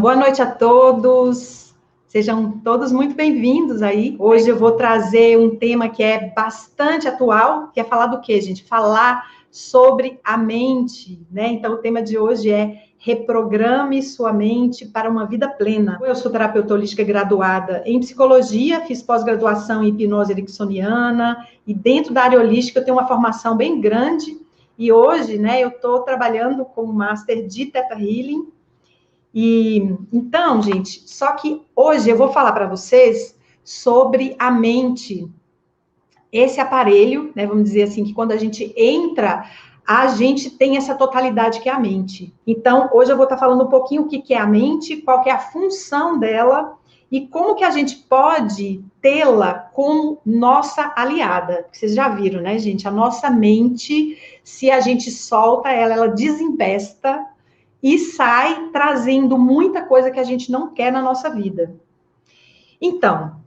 Boa noite a todos, sejam todos muito bem-vindos aí. Hoje eu vou trazer um tema que é bastante atual, que é falar do quê, gente? Falar sobre a mente, né? Então, o tema de hoje é reprograme sua mente para uma vida plena. Eu sou terapeuta holística graduada em psicologia, fiz pós-graduação em hipnose ericksoniana, e dentro da área holística eu tenho uma formação bem grande, e hoje, né, eu estou trabalhando como Master de Theta Healing. E então, gente, só que hoje eu vou falar para vocês sobre a mente. Esse aparelho, né, vamos dizer assim, que quando a gente entra, a gente tem essa totalidade que é a mente. Então, hoje eu vou estar falando um pouquinho o que é a mente, qual que é a função dela e como que a gente pode tê-la como nossa aliada. Vocês já viram, né, gente? A nossa mente, se a gente solta ela, ela desembesta e sai trazendo muita coisa que a gente não quer na nossa vida. Então,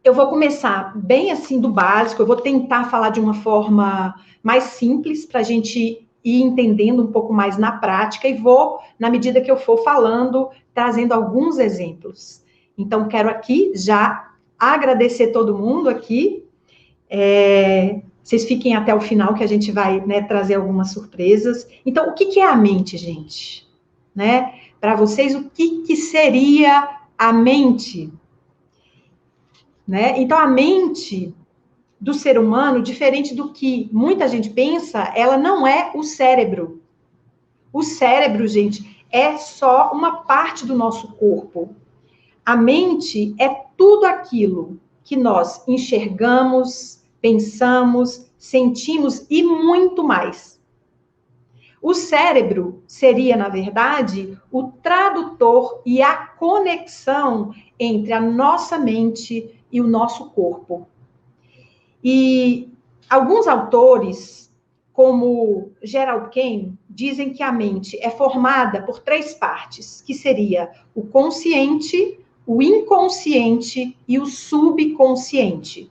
eu vou começar bem assim do básico, eu vou tentar falar de uma forma mais simples para a gente ir entendendo um pouco mais na prática e vou, na medida que eu for falando, trazendo alguns exemplos. Então, quero aqui já agradecer todo mundo aqui. Vocês fiquem até o final que a gente vai, né, trazer algumas surpresas. Então, o que é a mente, gente? Né? Para vocês, o que seria a mente? Né? Então, a mente do ser humano, diferente do que muita gente pensa, ela não é o cérebro. O cérebro, gente, é só uma parte do nosso corpo. A mente é tudo aquilo que nós enxergamos, pensamos, sentimos e muito mais. O cérebro seria, na verdade, o tradutor e a conexão entre a nossa mente e o nosso corpo. E alguns autores, como Gerald Kane, dizem que a mente é formada por 3 partes, que seria o consciente, o inconsciente e o subconsciente.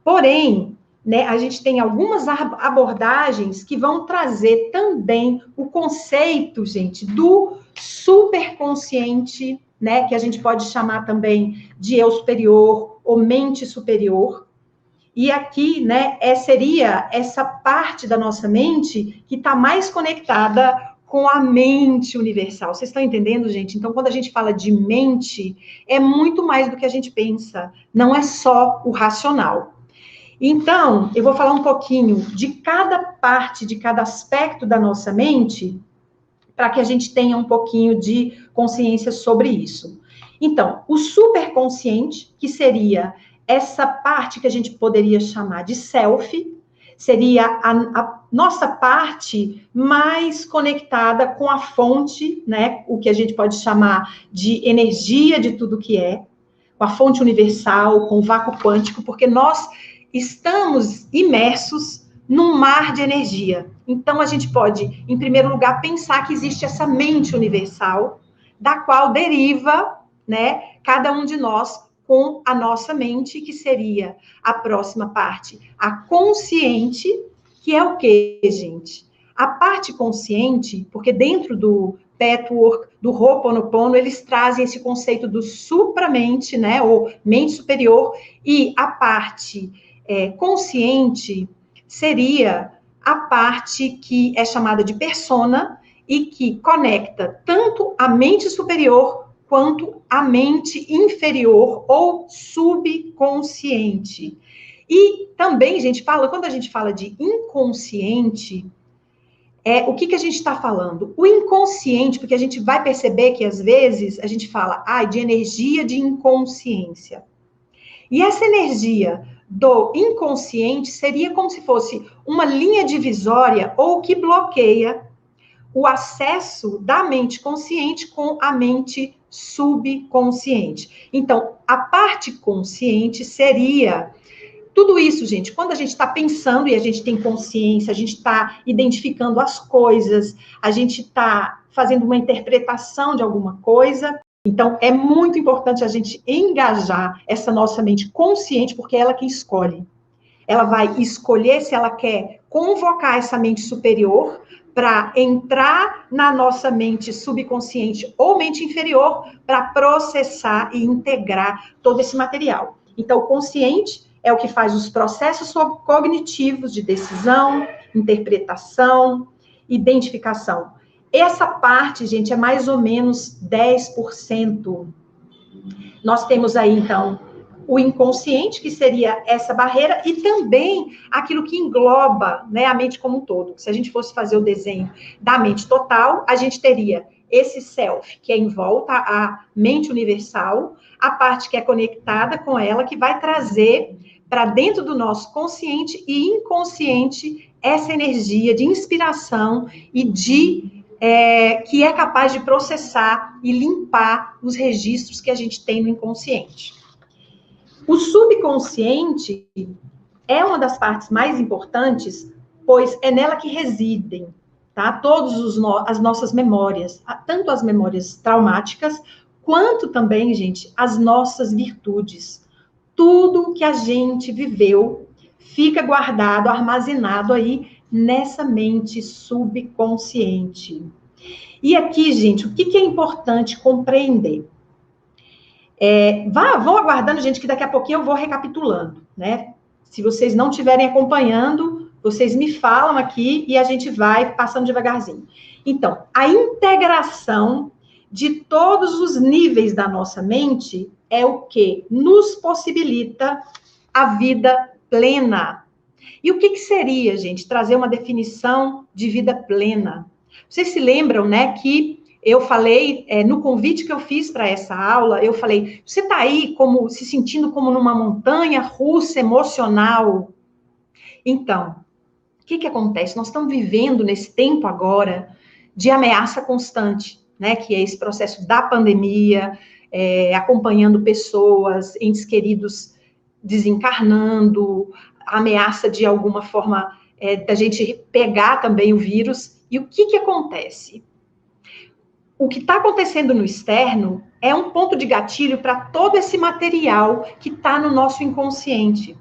Porém, né, a gente tem algumas abordagens que vão trazer também o conceito, gente, do superconsciente, né, que a gente pode chamar também de eu superior ou mente superior. E aqui, né, seria essa parte da nossa mente que está mais conectada com a mente universal. Vocês estão entendendo, gente? Então, quando a gente fala de mente, é muito mais do que a gente pensa. Não é só o racional. Então, eu vou falar um pouquinho de cada parte, de cada aspecto da nossa mente, para que a gente tenha um pouquinho de consciência sobre isso. Então, o superconsciente, que seria essa parte que a gente poderia chamar de self, seria a nossa parte mais conectada com a fonte, né? O que a gente pode chamar de energia de tudo que é, com a fonte universal, com o vácuo quântico, porque nós estamos imersos num mar de energia. Então, a gente pode, em primeiro lugar, pensar que existe essa mente universal, da qual deriva, né, cada um de nós com a nossa mente, que seria a próxima parte, a consciente, que é o quê, gente? A parte consciente, porque dentro do Pathwork, do Ho'oponopono, eles trazem esse conceito do supramente, né, ou mente superior, e a parte consciente seria a parte que é chamada de persona e que conecta tanto a mente superior quanto a mente inferior ou subconsciente. E também, gente, quando a gente fala de inconsciente, o que a gente está falando? O inconsciente, porque a gente vai perceber que às vezes a gente fala de energia de inconsciência. E essa energia do inconsciente seria como se fosse uma linha divisória ou que bloqueia o acesso da mente consciente com a mente subconsciente. Então, a parte consciente seria tudo isso, gente. Quando a gente está pensando e a gente tem consciência, a gente está identificando as coisas, a gente está fazendo uma interpretação de alguma coisa. Então, é muito importante a gente engajar essa nossa mente consciente, porque é ela que escolhe. Ela vai escolher se ela quer convocar essa mente superior para entrar na nossa mente subconsciente ou mente inferior para processar e integrar todo esse material. Então, o consciente é o que faz os processos cognitivos de decisão, interpretação, identificação. Essa parte, gente, é mais ou menos 10%. Nós temos aí, então, o inconsciente, que seria essa barreira, e também aquilo que engloba, né, a mente como um todo. Se a gente fosse fazer o desenho da mente total, a gente teria esse self, que é em volta à mente universal, a parte que é conectada com ela, que vai trazer para dentro do nosso consciente e inconsciente essa energia de inspiração e que é capaz de processar e limpar os registros que a gente tem no inconsciente. O subconsciente é uma das partes mais importantes, pois é nela que residem, tá? As nossas memórias, tanto as memórias traumáticas, quanto também, gente, as nossas virtudes. Tudo que a gente viveu fica guardado, armazenado aí nessa mente subconsciente. E aqui, gente, o que é importante compreender? Vão aguardando, gente, que daqui a pouquinho eu vou recapitulando, né? Se vocês não estiverem acompanhando, vocês me falam aqui e a gente vai passando devagarzinho. Então, a integração de todos os níveis da nossa mente é o que nos possibilita a vida plena. E o que seria, gente, trazer uma definição de vida plena? Vocês se lembram, né, que eu falei, no convite que eu fiz para essa aula, eu falei, você está aí se sentindo como numa montanha russa emocional? Então, o que acontece? Nós estamos vivendo nesse tempo agora de ameaça constante, né, que é esse processo da pandemia, acompanhando pessoas, entes queridos desencarnando, a ameaça de alguma forma da gente pegar também o vírus. E o que acontece? O que está acontecendo no externo é um ponto de gatilho para todo esse material que está no nosso inconsciente.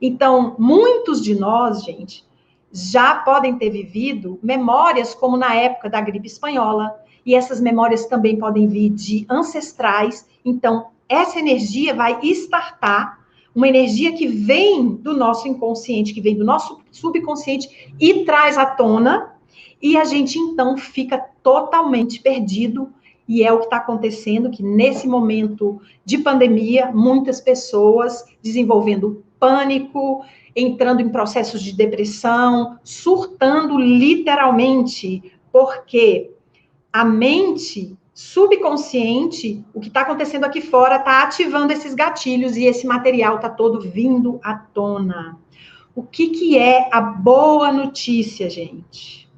Então, muitos de nós, gente, já podem ter vivido memórias como na época da gripe espanhola, e essas memórias também podem vir de ancestrais. Então, essa energia vai startar uma energia que vem do nosso inconsciente, que vem do nosso subconsciente e traz à tona, e a gente, então, fica totalmente perdido, e é o que está acontecendo, que nesse momento de pandemia, muitas pessoas desenvolvendo pânico, entrando em processos de depressão, surtando literalmente, porque a mente subconsciente, o que está acontecendo aqui fora, está ativando esses gatilhos e esse material está todo vindo à tona. O que é a boa notícia, gente?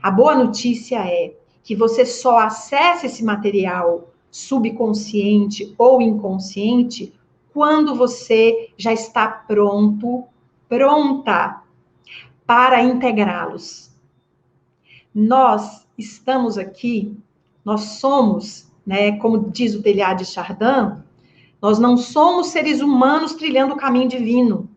A boa notícia é que você só acessa esse material subconsciente ou inconsciente quando você já está pronta para integrá-los. Nós estamos aqui, nós somos, né, como diz o Teilhard de Chardin, nós não somos seres humanos trilhando o caminho divino.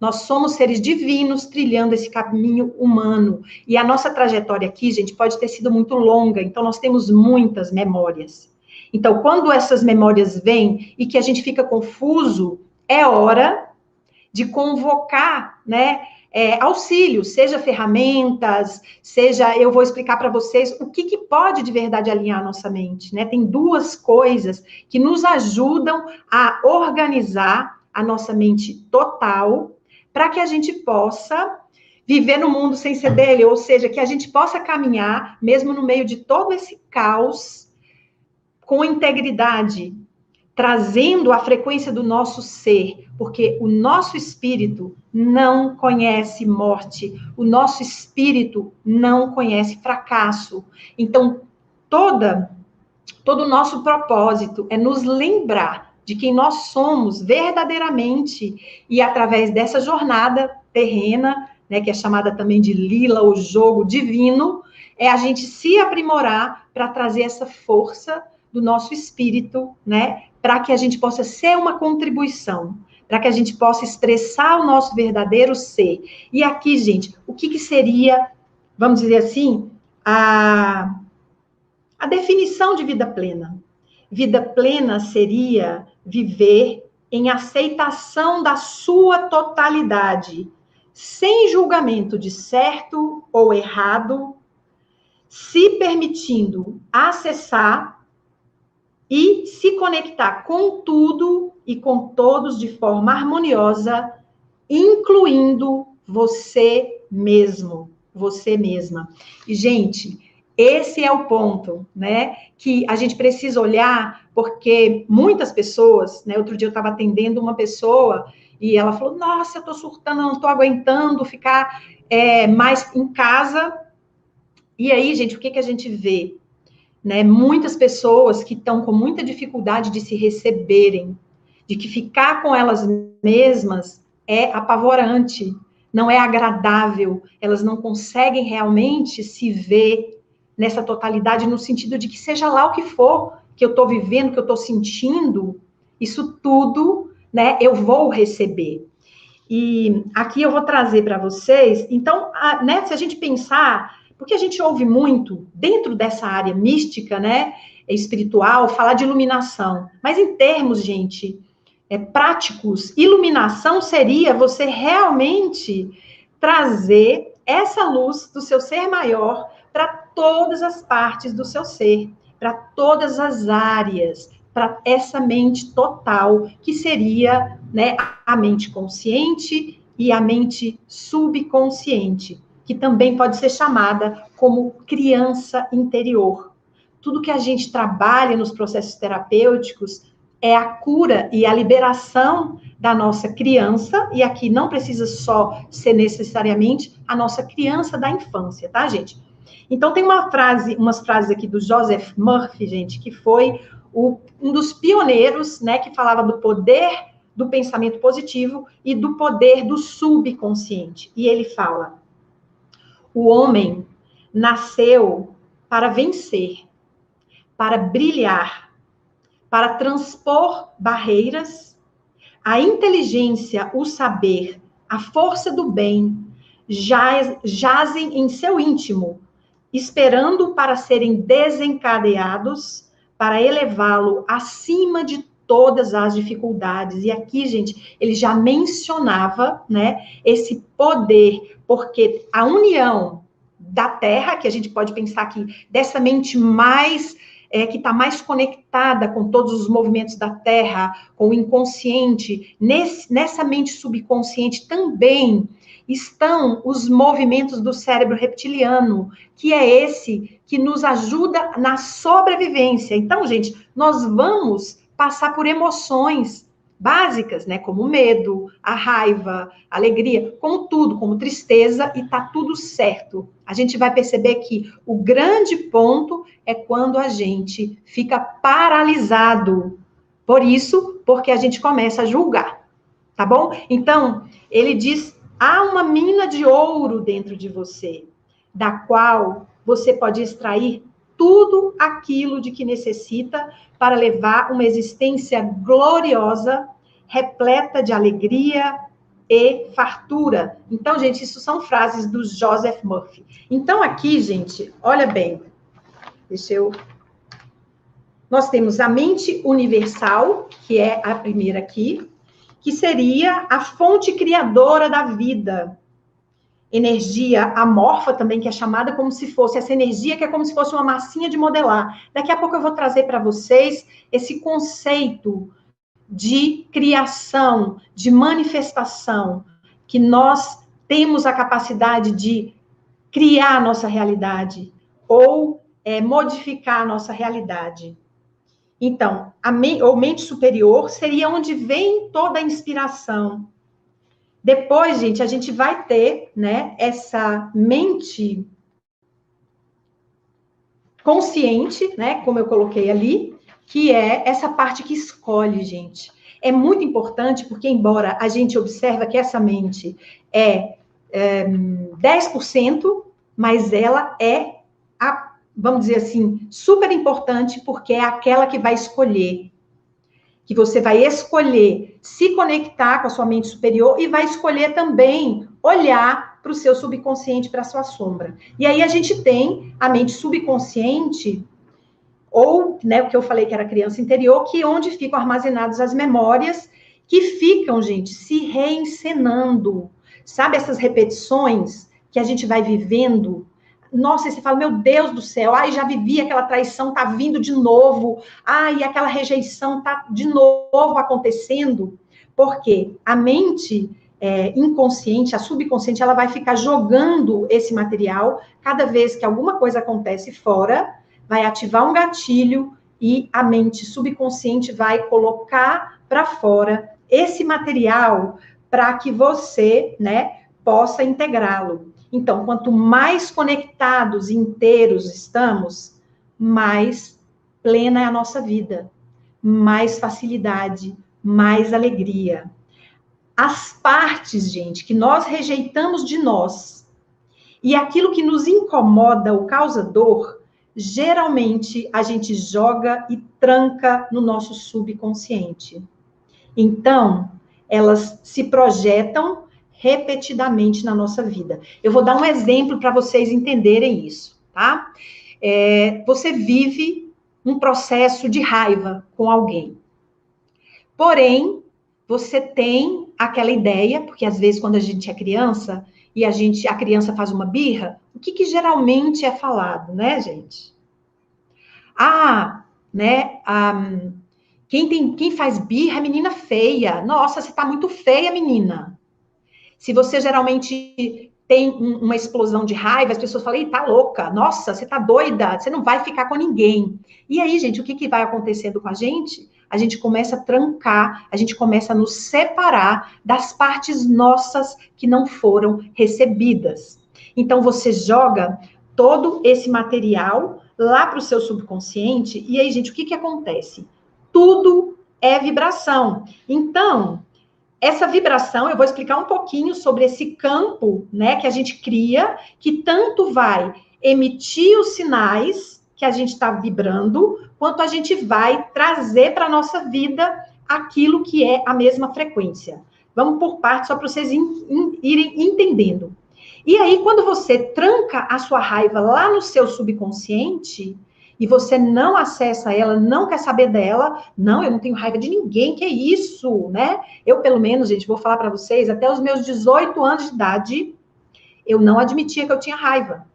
Nós somos seres divinos trilhando esse caminho humano. E a nossa trajetória aqui, gente, pode ter sido muito longa, então nós temos muitas memórias. Então, quando essas memórias vêm e que a gente fica confuso, é hora de convocar, né, auxílio, seja ferramentas, seja, eu vou explicar para vocês o que pode de verdade alinhar a nossa mente, né? Tem duas coisas que nos ajudam a organizar a nossa mente total, para que a gente possa viver no mundo sem ser dele, ou seja, que a gente possa caminhar, mesmo no meio de todo esse caos, com integridade, trazendo a frequência do nosso ser, porque o nosso espírito não conhece morte, o nosso espírito não conhece fracasso. Então, todo o nosso propósito é nos lembrar de quem nós somos verdadeiramente, e através dessa jornada terrena, né, que é chamada também de lila, o jogo divino, é a gente se aprimorar para trazer essa força do nosso espírito, né, para que a gente possa ser uma contribuição, para que a gente possa expressar o nosso verdadeiro ser. E aqui, gente, o que seria vamos dizer assim, a definição de vida plena. Vida plena seria viver em aceitação da sua totalidade, sem julgamento de certo ou errado, se permitindo acessar e se conectar com tudo e com todos de forma harmoniosa, incluindo você mesmo, você mesma. E, gente, esse é o ponto, né, que a gente precisa olhar, porque muitas pessoas, né, outro dia eu estava atendendo uma pessoa e ela falou, nossa, eu estou surtando, eu não estou aguentando ficar mais em casa. E aí, gente, o que a gente vê? Né, muitas pessoas que estão com muita dificuldade de se receberem, de que ficar com elas mesmas é apavorante, não é agradável, elas não conseguem realmente se ver nessa totalidade, no sentido de que seja lá o que for que eu estou vivendo, que eu estou sentindo, isso tudo, né, eu vou receber. E aqui eu vou trazer para vocês, então, né, se a gente pensar, porque a gente ouve muito, dentro dessa área mística, né, espiritual, falar de iluminação, mas em termos, gente, práticos, iluminação seria você realmente trazer essa luz do seu ser maior para todas as partes do seu ser, para todas as áreas, para essa mente total, que seria, né, a mente consciente e a mente subconsciente, que também pode ser chamada como criança interior. Tudo que a gente trabalha nos processos terapêuticos é a cura e a liberação da nossa criança, e aqui não precisa só ser necessariamente a nossa criança da infância, tá, gente? Então, tem umas frases aqui do Joseph Murphy, gente, que foi um dos pioneiros, né, que falava do poder do pensamento positivo e do poder do subconsciente. E ele fala: o homem nasceu para vencer, para brilhar, para transpor barreiras. A inteligência, o saber, a força do bem jazem em seu íntimo, esperando para serem desencadeados, para elevá-lo acima de todas as dificuldades. E aqui, gente, ele já mencionava, né, esse poder, porque a união da Terra, que a gente pode pensar aqui, dessa mente mais que está mais conectada com todos os movimentos da Terra, com o inconsciente, nessa mente subconsciente também estão os movimentos do cérebro reptiliano, que é esse que nos ajuda na sobrevivência. Então, gente, nós vamos passar por emoções básicas, né, como o medo, a raiva, a alegria, como tudo, como tristeza, e tá tudo certo. A gente vai perceber que o grande ponto é quando a gente fica paralisado. Por isso, porque a gente começa a julgar, tá bom? Então, ele diz: há uma mina de ouro dentro de você, da qual você pode extrair tudo aquilo de que necessita para levar uma existência gloriosa, repleta de alegria e fartura. Então, gente, isso são frases do Joseph Murphy. Então, aqui, gente, olha bem, nós temos a mente universal, que é a primeira aqui, que seria a fonte criadora da vida. Energia amorfa também, que é chamada como se fosse essa energia, que é como se fosse uma massinha de modelar. Daqui a pouco eu vou trazer para vocês esse conceito de criação, de manifestação, que nós temos a capacidade de criar a nossa realidade ou modificar a nossa realidade. Então, a mente superior seria onde vem toda a inspiração. Depois, gente, a gente vai ter, né, essa mente consciente, né, como eu coloquei ali, que é essa parte que escolhe, gente. É muito importante, porque embora a gente observa que essa mente é 10%, mas ela é, vamos dizer assim, super importante, porque é aquela que vai escolher. Que você vai escolher se conectar com a sua mente superior e vai escolher também olhar para o seu subconsciente, para a sua sombra. E aí a gente tem a mente subconsciente, ou, né, o que eu falei que era criança interior, que é onde ficam armazenadas as memórias, que ficam, gente, se reencenando. Sabe essas repetições que a gente vai vivendo? Nossa, você fala, meu Deus do céu, ai, já vivi aquela traição, tá vindo de novo, ai, aquela rejeição tá de novo acontecendo, porque a mente inconsciente, a subconsciente, ela vai ficar jogando esse material, cada vez que alguma coisa acontece fora, vai ativar um gatilho e a mente subconsciente vai colocar para fora esse material para que você, né, possa integrá-lo. Então, quanto mais conectados e inteiros estamos, mais plena é a nossa vida, mais facilidade, mais alegria. As partes, gente, que nós rejeitamos de nós e aquilo que nos incomoda ou causa dor, geralmente a gente joga e tranca no nosso subconsciente. Então, elas se projetam repetidamente na nossa vida. Eu vou dar um exemplo para vocês entenderem isso, tá? Você vive um processo de raiva com alguém. Porém, você tem aquela ideia, porque às vezes quando a gente é criança e a criança faz uma birra, o que geralmente é falado, né, gente? Né? Quem faz birra é menina feia. Nossa, você tá muito feia, menina. Se você geralmente tem uma explosão de raiva, as pessoas falam, tá louca, nossa, você tá doida, você não vai ficar com ninguém. E aí, gente, o que vai acontecendo com a gente? A gente começa a trancar, a gente começa a nos separar das partes nossas que não foram recebidas. Então, você joga todo esse material lá para o seu subconsciente, e aí, gente, o que acontece? Tudo é vibração. Então, essa vibração, eu vou explicar um pouquinho sobre esse campo, né, que a gente cria, que tanto vai emitir os sinais que a gente está vibrando, quanto a gente vai trazer para a nossa vida aquilo que é a mesma frequência. Vamos por partes, só para vocês irem entendendo. E aí, quando você tranca a sua raiva lá no seu subconsciente, e você não acessa ela, não quer saber dela, não, eu não tenho raiva de ninguém, que é isso, né? Eu, pelo menos, gente, vou falar para vocês, até os meus 18 anos de idade, eu não admitia que eu tinha raiva.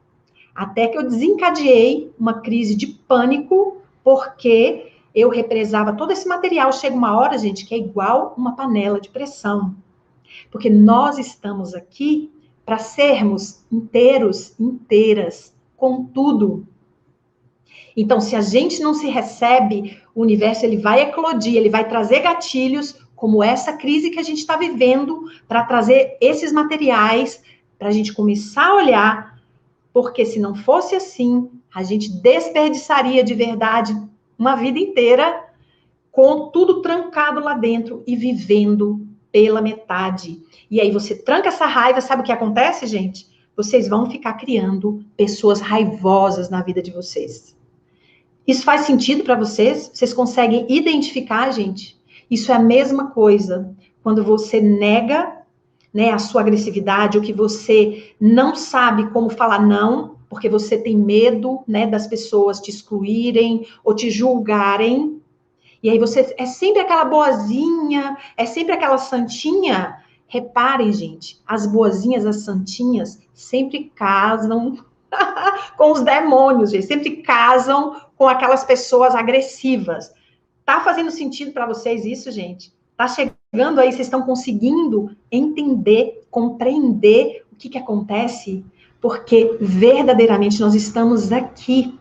Até que eu desencadeei uma crise de pânico, porque eu represava todo esse material. Chega uma hora, gente, que é igual uma panela de pressão. Porque nós estamos aqui para sermos inteiros, inteiras, com tudo. Então, se a gente não se recebe, o universo ele vai eclodir, ele vai trazer gatilhos, como essa crise que a gente está vivendo, para trazer esses materiais, para a gente começar a olhar, porque se não fosse assim, a gente desperdiçaria de verdade uma vida inteira com tudo trancado lá dentro e vivendo pela metade. E aí você tranca essa raiva, sabe o que acontece, gente? Vocês vão ficar criando pessoas raivosas na vida de vocês. Isso faz sentido para vocês? Vocês conseguem identificar, gente? Isso é a mesma coisa quando você nega, né, a sua agressividade, ou que você não sabe como falar não, porque você tem medo, né, das pessoas te excluírem ou te julgarem. E aí você é sempre aquela boazinha, é sempre aquela santinha. Reparem, gente, as boazinhas, as santinhas sempre casam com os demônios, gente, sempre casam com aquelas pessoas agressivas. Tá fazendo sentido para vocês isso, gente? Tá chegando aí, vocês estão conseguindo entender, compreender o que acontece? Porque verdadeiramente nós estamos aqui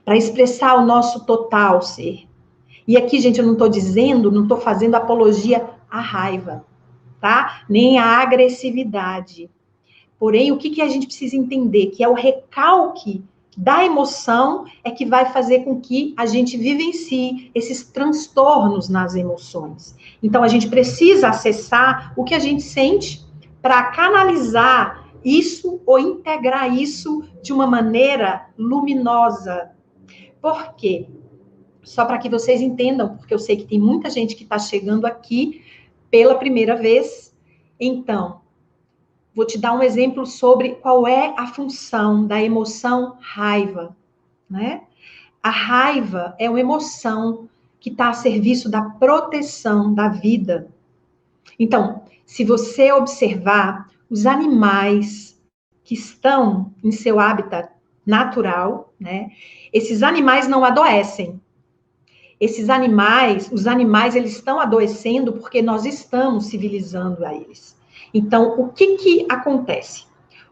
para expressar o nosso total ser. E aqui, gente, eu não estou dizendo, não estou fazendo apologia à raiva, tá? Nem à agressividade. Porém, o que a gente precisa entender? Que é o recalque da emoção é que vai fazer com que a gente vivencie esses transtornos nas emoções. Então, a gente precisa acessar o que a gente sente para canalizar isso ou integrar isso de uma maneira luminosa. Por quê? Só para que vocês entendam, porque eu sei que tem muita gente que está chegando aqui pela primeira vez. Então, vou te dar um exemplo sobre qual é a função da emoção raiva, né? A raiva é uma emoção que está a serviço da proteção da vida. Então, se você observar os animais que estão em seu hábitat natural, né? Esses animais não adoecem. Esses animais, os animais, eles estão adoecendo porque nós estamos civilizando a eles. Então, o que acontece?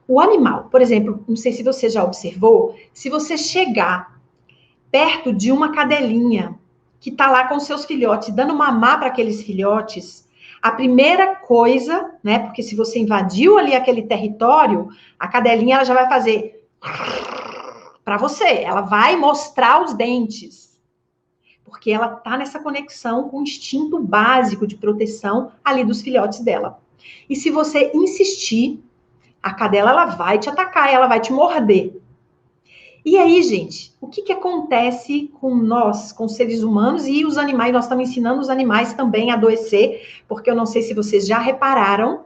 O animal, por exemplo, não sei se você já observou, se você chegar perto de uma cadelinha que está lá com seus filhotes, dando mamar para aqueles filhotes, a primeira coisa, né, porque se você invadiu ali aquele território, a cadelinha ela já vai fazer para você, ela vai mostrar os dentes, porque ela está nessa conexão com o instinto básico de proteção ali dos filhotes dela. E se você insistir, a cadela ela vai te atacar, ela vai te morder. E aí, gente, o que acontece com nós, com os seres humanos e os animais? Nós estamos ensinando os animais também a adoecer, porque eu não sei se vocês já repararam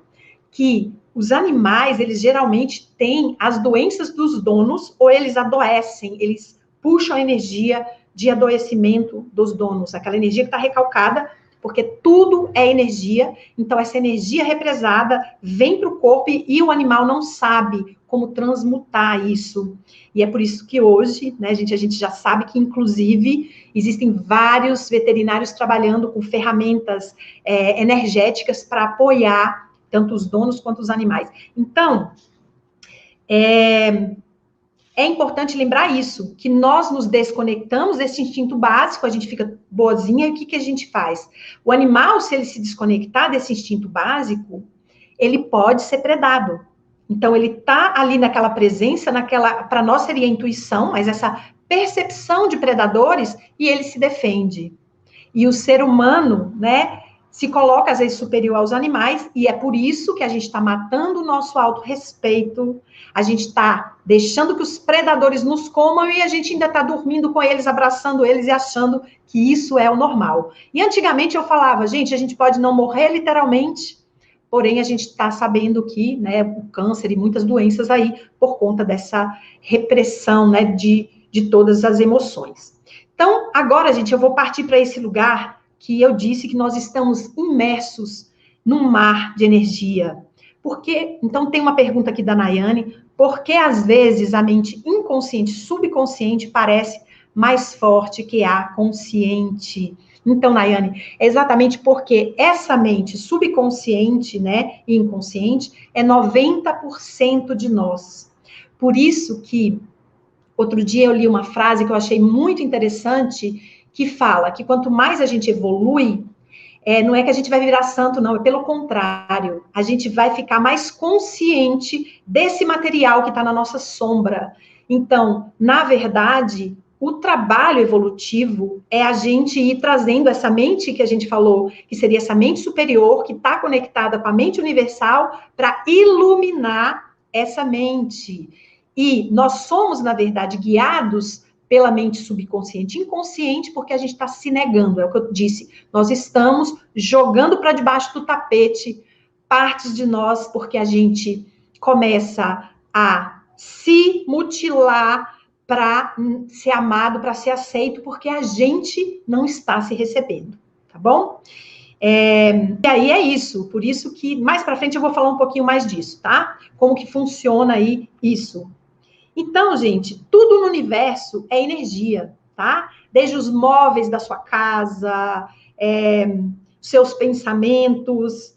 que os animais, eles geralmente têm as doenças dos donos, ou eles adoecem, eles puxam a energia de adoecimento dos donos, aquela energia que está recalcada, porque tudo é energia, então essa energia represada vem para o corpo e o animal não sabe como transmutar isso. E é por isso que hoje, né, a gente já sabe que, inclusive, existem vários veterinários trabalhando com ferramentas energéticas para apoiar tanto os donos quanto os animais. Então, é importante lembrar isso, que nós nos desconectamos desse instinto básico, a gente fica boazinha, e o que a gente faz? O animal, se ele se desconectar desse instinto básico, ele pode ser predado. Então, ele está ali naquela presença, para nós seria intuição, mas essa percepção de predadores, e ele se defende. E o ser humano, né, se coloca às vezes superior aos animais, e é por isso que a gente está matando o nosso autorrespeito, a gente está deixando que os predadores nos comam e a gente ainda está dormindo com eles, abraçando eles e achando que isso é o normal. E antigamente eu falava, gente, a gente pode não morrer literalmente, porém a gente está sabendo que, né, o câncer e muitas doenças aí, por conta dessa repressão, né, de todas as emoções. Então, agora, gente, eu vou partir para esse lugar que eu disse que nós estamos imersos num mar de energia. Porque, então, tem uma pergunta aqui da Nayane, por que às vezes a mente inconsciente, subconsciente, parece mais forte que a consciente? Então, Nayane, é exatamente porque essa mente subconsciente, né, e inconsciente, é 90% de nós. Por isso que, outro dia eu li uma frase que eu achei muito interessante, que fala que quanto mais a gente evolui, não é que a gente vai virar santo, não, é pelo contrário, a gente vai ficar mais consciente desse material que está na nossa sombra. Então, na verdade, o trabalho evolutivo é a gente ir trazendo essa mente que a gente falou, que seria essa mente superior, que está conectada com a mente universal, para iluminar essa mente. E nós somos, na verdade, guiados pela mente subconsciente, inconsciente, porque a gente está se negando, é o que eu disse. Nós estamos jogando para debaixo do tapete partes de nós, porque a gente começa a se mutilar para ser amado, para ser aceito, porque a gente não está se recebendo, tá bom? E aí é isso, por isso que mais para frente eu vou falar um pouquinho mais disso, tá? Como que funciona aí isso. Então, gente, tudo no universo é energia, tá? Desde os móveis da sua casa, seus pensamentos.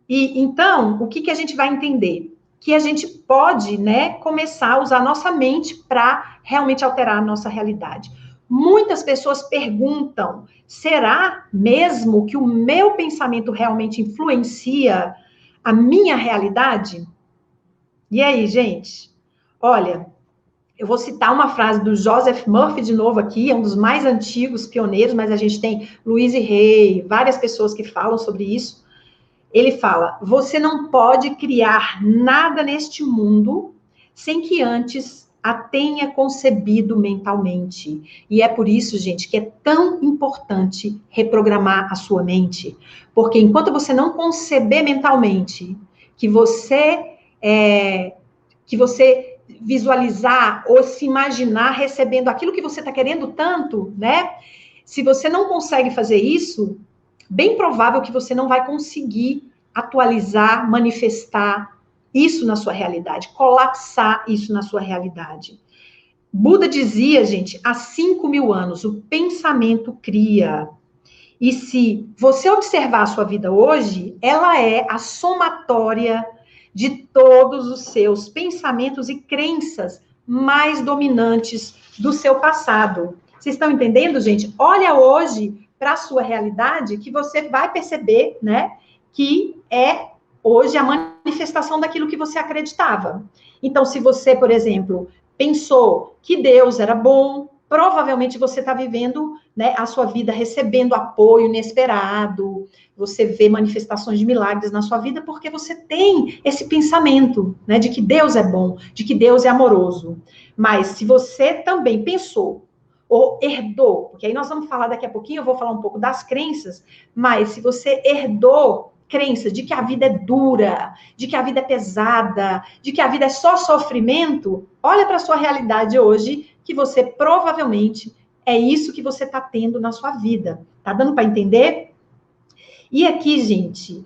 E então, o que a gente vai entender? Que a gente pode, né, começar a usar a nossa mente para realmente alterar a nossa realidade. Muitas pessoas perguntam, será mesmo que o meu pensamento realmente influencia a minha realidade? E aí, gente? Olha, eu vou citar uma frase do Joseph Murphy de novo aqui, é um dos mais antigos pioneiros, mas a gente tem Louise Hay, várias pessoas que falam sobre isso. Ele fala, você não pode criar nada neste mundo sem que antes a tenha concebido mentalmente. E é por isso, gente, que é tão importante reprogramar a sua mente. Porque enquanto você não conceber mentalmente que você que você visualizar ou se imaginar recebendo aquilo que você está querendo tanto, né? Se você não consegue fazer isso, bem provável que você não vai conseguir atualizar, manifestar isso na sua realidade, colapsar isso na sua realidade. Buda dizia, gente, há 5.000 anos, o pensamento cria. E se você observar a sua vida hoje, ela é a somatória de todos os seus pensamentos e crenças mais dominantes do seu passado. Vocês estão entendendo, gente? Olha hoje para a sua realidade que você vai perceber, né, que é hoje a manifestação daquilo que você acreditava. Então, se você, por exemplo, pensou que Deus era bom, provavelmente você está vivendo, né, a sua vida recebendo apoio inesperado, você vê manifestações de milagres na sua vida porque você tem esse pensamento, né, de que Deus é bom, de que Deus é amoroso. Mas se você também pensou ou herdou, porque aí nós vamos falar daqui a pouquinho, eu vou falar um pouco das crenças, mas se você herdou crença de que a vida é dura, de que a vida é pesada, de que a vida é só sofrimento, olha para a sua realidade hoje, que você provavelmente é isso que você está tendo na sua vida. Tá dando para entender? E aqui, gente,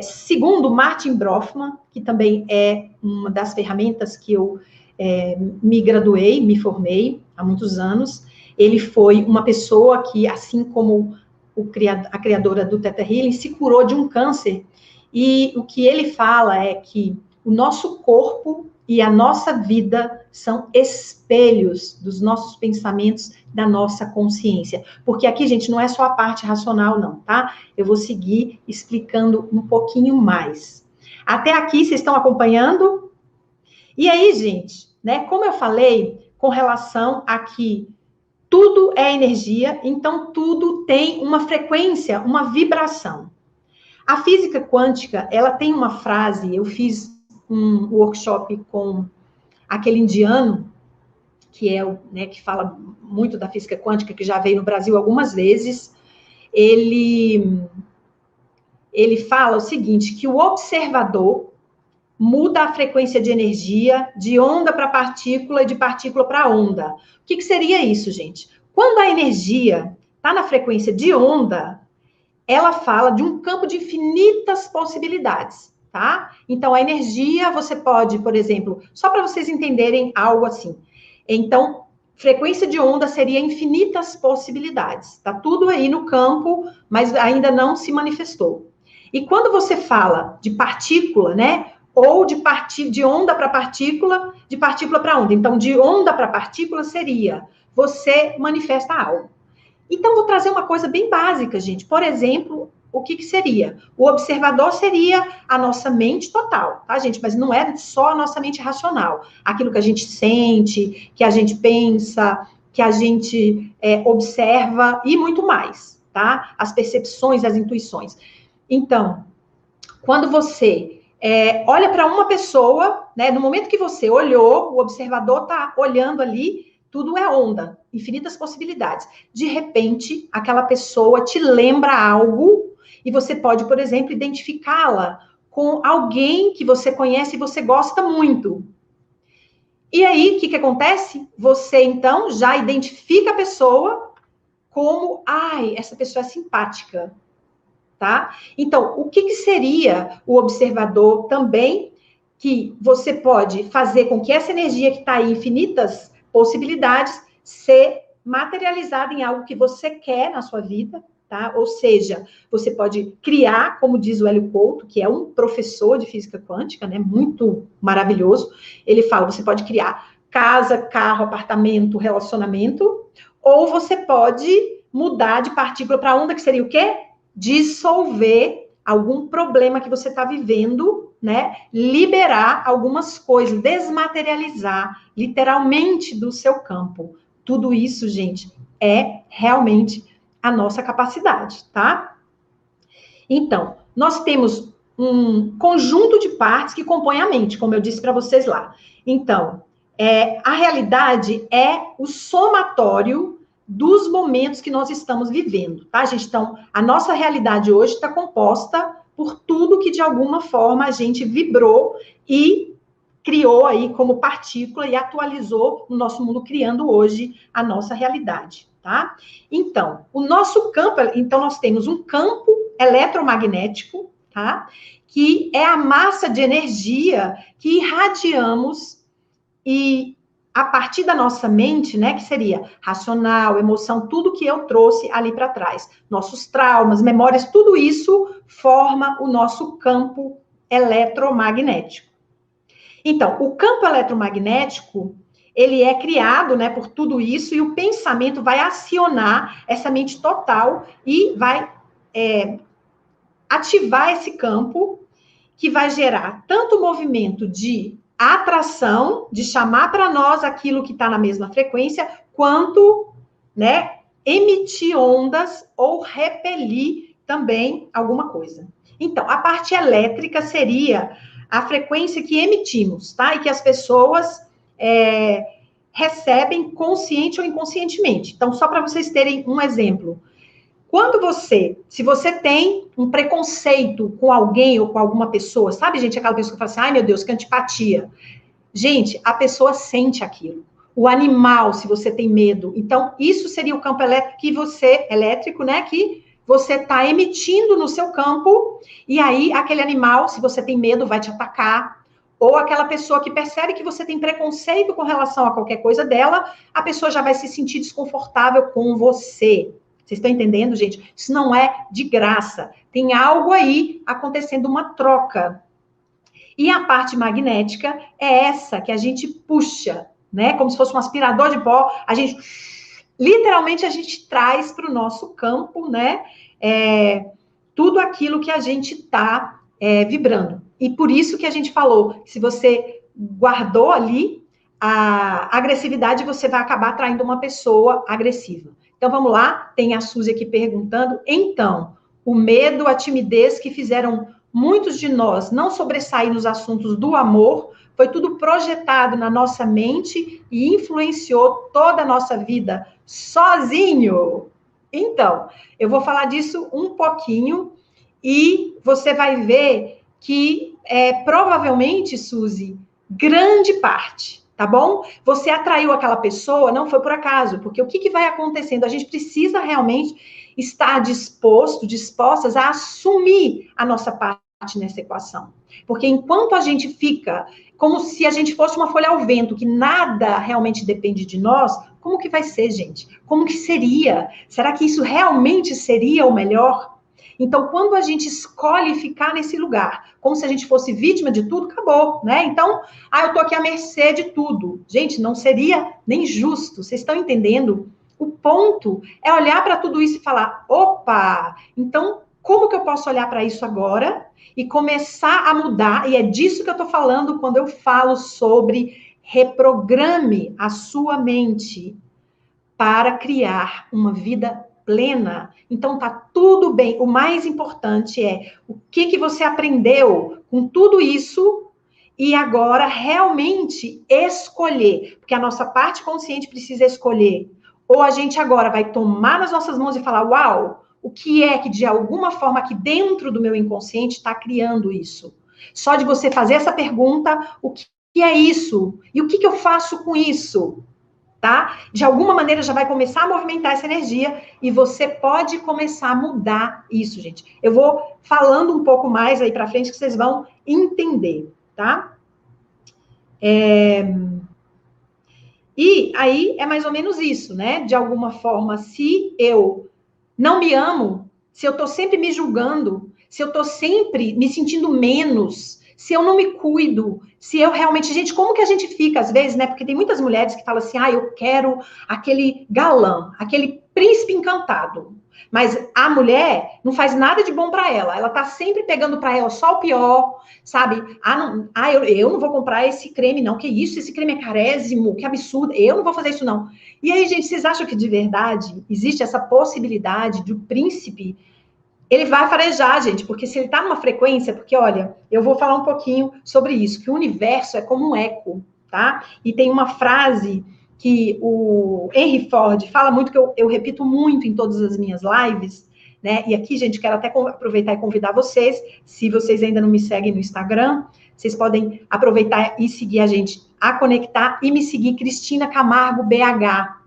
segundo Martin Brofman, que também é uma das ferramentas que eu me graduei, me formei há muitos anos, ele foi uma pessoa que, assim como a criadora do Theta Healing, se curou de um câncer. E o que ele fala é que o nosso corpo e a nossa vida são espelhos dos nossos pensamentos, da nossa consciência. Porque aqui, gente, não é só a parte racional, não, tá? Eu vou seguir explicando um pouquinho mais. Até aqui, vocês estão acompanhando? E aí, gente, né, como eu falei, com relação a que tudo é energia, então tudo tem uma frequência, uma vibração. A física quântica, ela tem uma frase, eu fiz um workshop com aquele indiano, que é né, que fala muito da física quântica, que já veio no Brasil algumas vezes. Ele fala o seguinte, que o observador muda a frequência de energia de onda para partícula e de partícula para onda. O que seria isso, gente? Quando a energia está na frequência de onda, ela fala de um campo de infinitas possibilidades, tá? Então, a energia, você pode, por exemplo, só para vocês entenderem algo assim. Então, frequência de onda seria infinitas possibilidades. Tá tudo aí no campo, mas ainda não se manifestou. E quando você fala de partícula, né? Ou de onda para partícula, de partícula para onda. Então, de onda para partícula seria você manifesta algo. Então, vou trazer uma coisa bem básica, gente. Por exemplo, o que seria? O observador seria a nossa mente total, tá, gente? Mas não é só a nossa mente racional. Aquilo que a gente sente, que a gente pensa, que a gente observa e muito mais, tá? As percepções, as intuições. Então, quando você olha para uma pessoa, né? No momento que você olhou, o observador está olhando ali, tudo é onda, infinitas possibilidades. De repente, aquela pessoa te lembra algo e você pode, por exemplo, identificá-la com alguém que você conhece e você gosta muito. E aí, o que acontece? Você, então, já identifica a pessoa como, essa pessoa é simpática, tá? Então, o que seria o observador também, que você pode fazer com que essa energia que está aí, infinitas possibilidades, ser materializada em algo que você quer na sua vida, tá? Ou seja, você pode criar, como diz o Hélio Couto, que é um professor de física quântica, né? Muito maravilhoso. Ele fala, você pode criar casa, carro, apartamento, relacionamento, ou você pode mudar de partícula para onda, que seria o quê? Dissolver algum problema que você está vivendo, né? Liberar algumas coisas, desmaterializar literalmente do seu campo. Tudo isso, gente, é realmente a nossa capacidade, tá? Então, nós temos um conjunto de partes que compõem a mente, como eu disse para vocês lá. Então, a realidade é o somatório dos momentos que nós estamos vivendo, tá, gente? Então, a nossa realidade hoje está composta por tudo que, de alguma forma, a gente vibrou e criou aí como partícula e atualizou no nosso mundo, criando hoje a nossa realidade, tá? Então, o nosso campo, então nós temos um campo eletromagnético, tá? Que é a massa de energia que irradiamos e a partir da nossa mente, né, que seria racional, emoção, tudo que eu trouxe ali para trás, nossos traumas, memórias, tudo isso forma o nosso campo eletromagnético. Então, o campo eletromagnético, ele é criado, né, por tudo isso, e o pensamento vai acionar essa mente total e vai ativar esse campo, que vai gerar tanto movimento de atração, de chamar para nós aquilo que está na mesma frequência, quanto, né, emitir ondas ou repelir também alguma coisa. Então, a parte elétrica seria a frequência que emitimos, tá? E que as pessoas recebem consciente ou inconscientemente. Então, só para vocês terem um exemplo. Se você tem um preconceito com alguém ou com alguma pessoa, sabe, gente, aquela pessoa que fala assim, ai, meu Deus, que antipatia. Gente, a pessoa sente aquilo. O animal, se você tem medo. Então, isso seria o campo elétrico, né, que você está emitindo no seu campo, e aí aquele animal, se você tem medo, vai te atacar. Ou aquela pessoa que percebe que você tem preconceito com relação a qualquer coisa dela, a pessoa já vai se sentir desconfortável com você. Vocês estão entendendo, gente? Isso não é de graça. Tem algo aí acontecendo, uma troca. E a parte magnética é essa que a gente puxa, né? Como se fosse um aspirador de pó. Literalmente, a gente traz para o nosso campo, né? Tudo aquilo que a gente está vibrando. E por isso que a gente falou, se você guardou ali a agressividade, você vai acabar atraindo uma pessoa agressiva. Então, vamos lá, tem a Suzy aqui perguntando. Então, o medo, a timidez que fizeram muitos de nós não sobressair nos assuntos do amor, foi tudo projetado na nossa mente e influenciou toda a nossa vida sozinho. Então, eu vou falar disso um pouquinho e você vai ver que, provavelmente, Suzy, grande parte, tá bom? Você atraiu aquela pessoa, não foi por acaso, porque o que vai acontecendo? A gente precisa realmente estar dispostas a assumir a nossa parte nessa equação. Porque enquanto a gente fica como se a gente fosse uma folha ao vento, que nada realmente depende de nós, como que vai ser, gente? Como que seria? Será que isso realmente seria o melhor? Então, quando a gente escolhe ficar nesse lugar, como se a gente fosse vítima de tudo, acabou, né? Então, eu tô aqui à mercê de tudo. Gente, não seria nem justo. Vocês estão entendendo? O ponto é olhar para tudo isso e falar, opa, então, como que eu posso olhar para isso agora e começar a mudar? E é disso que eu tô falando quando eu falo sobre reprograme a sua mente para criar uma vida plena. Então, tá tudo bem. O mais importante é o que você aprendeu com tudo isso e agora realmente escolher. Porque a nossa parte consciente precisa escolher. Ou a gente agora vai tomar nas nossas mãos e falar, uau, o que é que de alguma forma aqui dentro do meu inconsciente está criando isso? Só de você fazer essa pergunta, o que é isso? E o que eu faço com isso? Tá? De alguma maneira já vai começar a movimentar essa energia e você pode começar a mudar isso, gente. Eu vou falando um pouco mais aí para frente que vocês vão entender, tá? E aí é mais ou menos isso, né? De alguma forma, se eu não me amo, se eu tô sempre me julgando, se eu tô sempre me sentindo menos, se eu não me cuido, se eu realmente... Gente, como que a gente fica, às vezes, né? Porque tem muitas mulheres que falam assim, eu quero aquele galã, aquele príncipe encantado. Mas a mulher não faz nada de bom para ela. Ela tá sempre pegando para ela só o pior, sabe? Eu não vou comprar esse creme, não. Que isso? Esse creme é carésimo, que absurdo. Eu não vou fazer isso, não. E aí, gente, vocês acham que de verdade existe essa possibilidade de o príncipe... Ele vai farejar, gente, porque se ele está numa frequência, porque, olha, eu vou falar um pouquinho sobre isso, que o universo é como um eco, tá? E tem uma frase que o Henry Ford fala muito, que eu repito muito em todas as minhas lives, né? E aqui, gente, quero até aproveitar e convidar vocês, se vocês ainda não me seguem no Instagram, vocês podem aproveitar e seguir a gente, a conectar e me seguir, Cristina Camargo BH.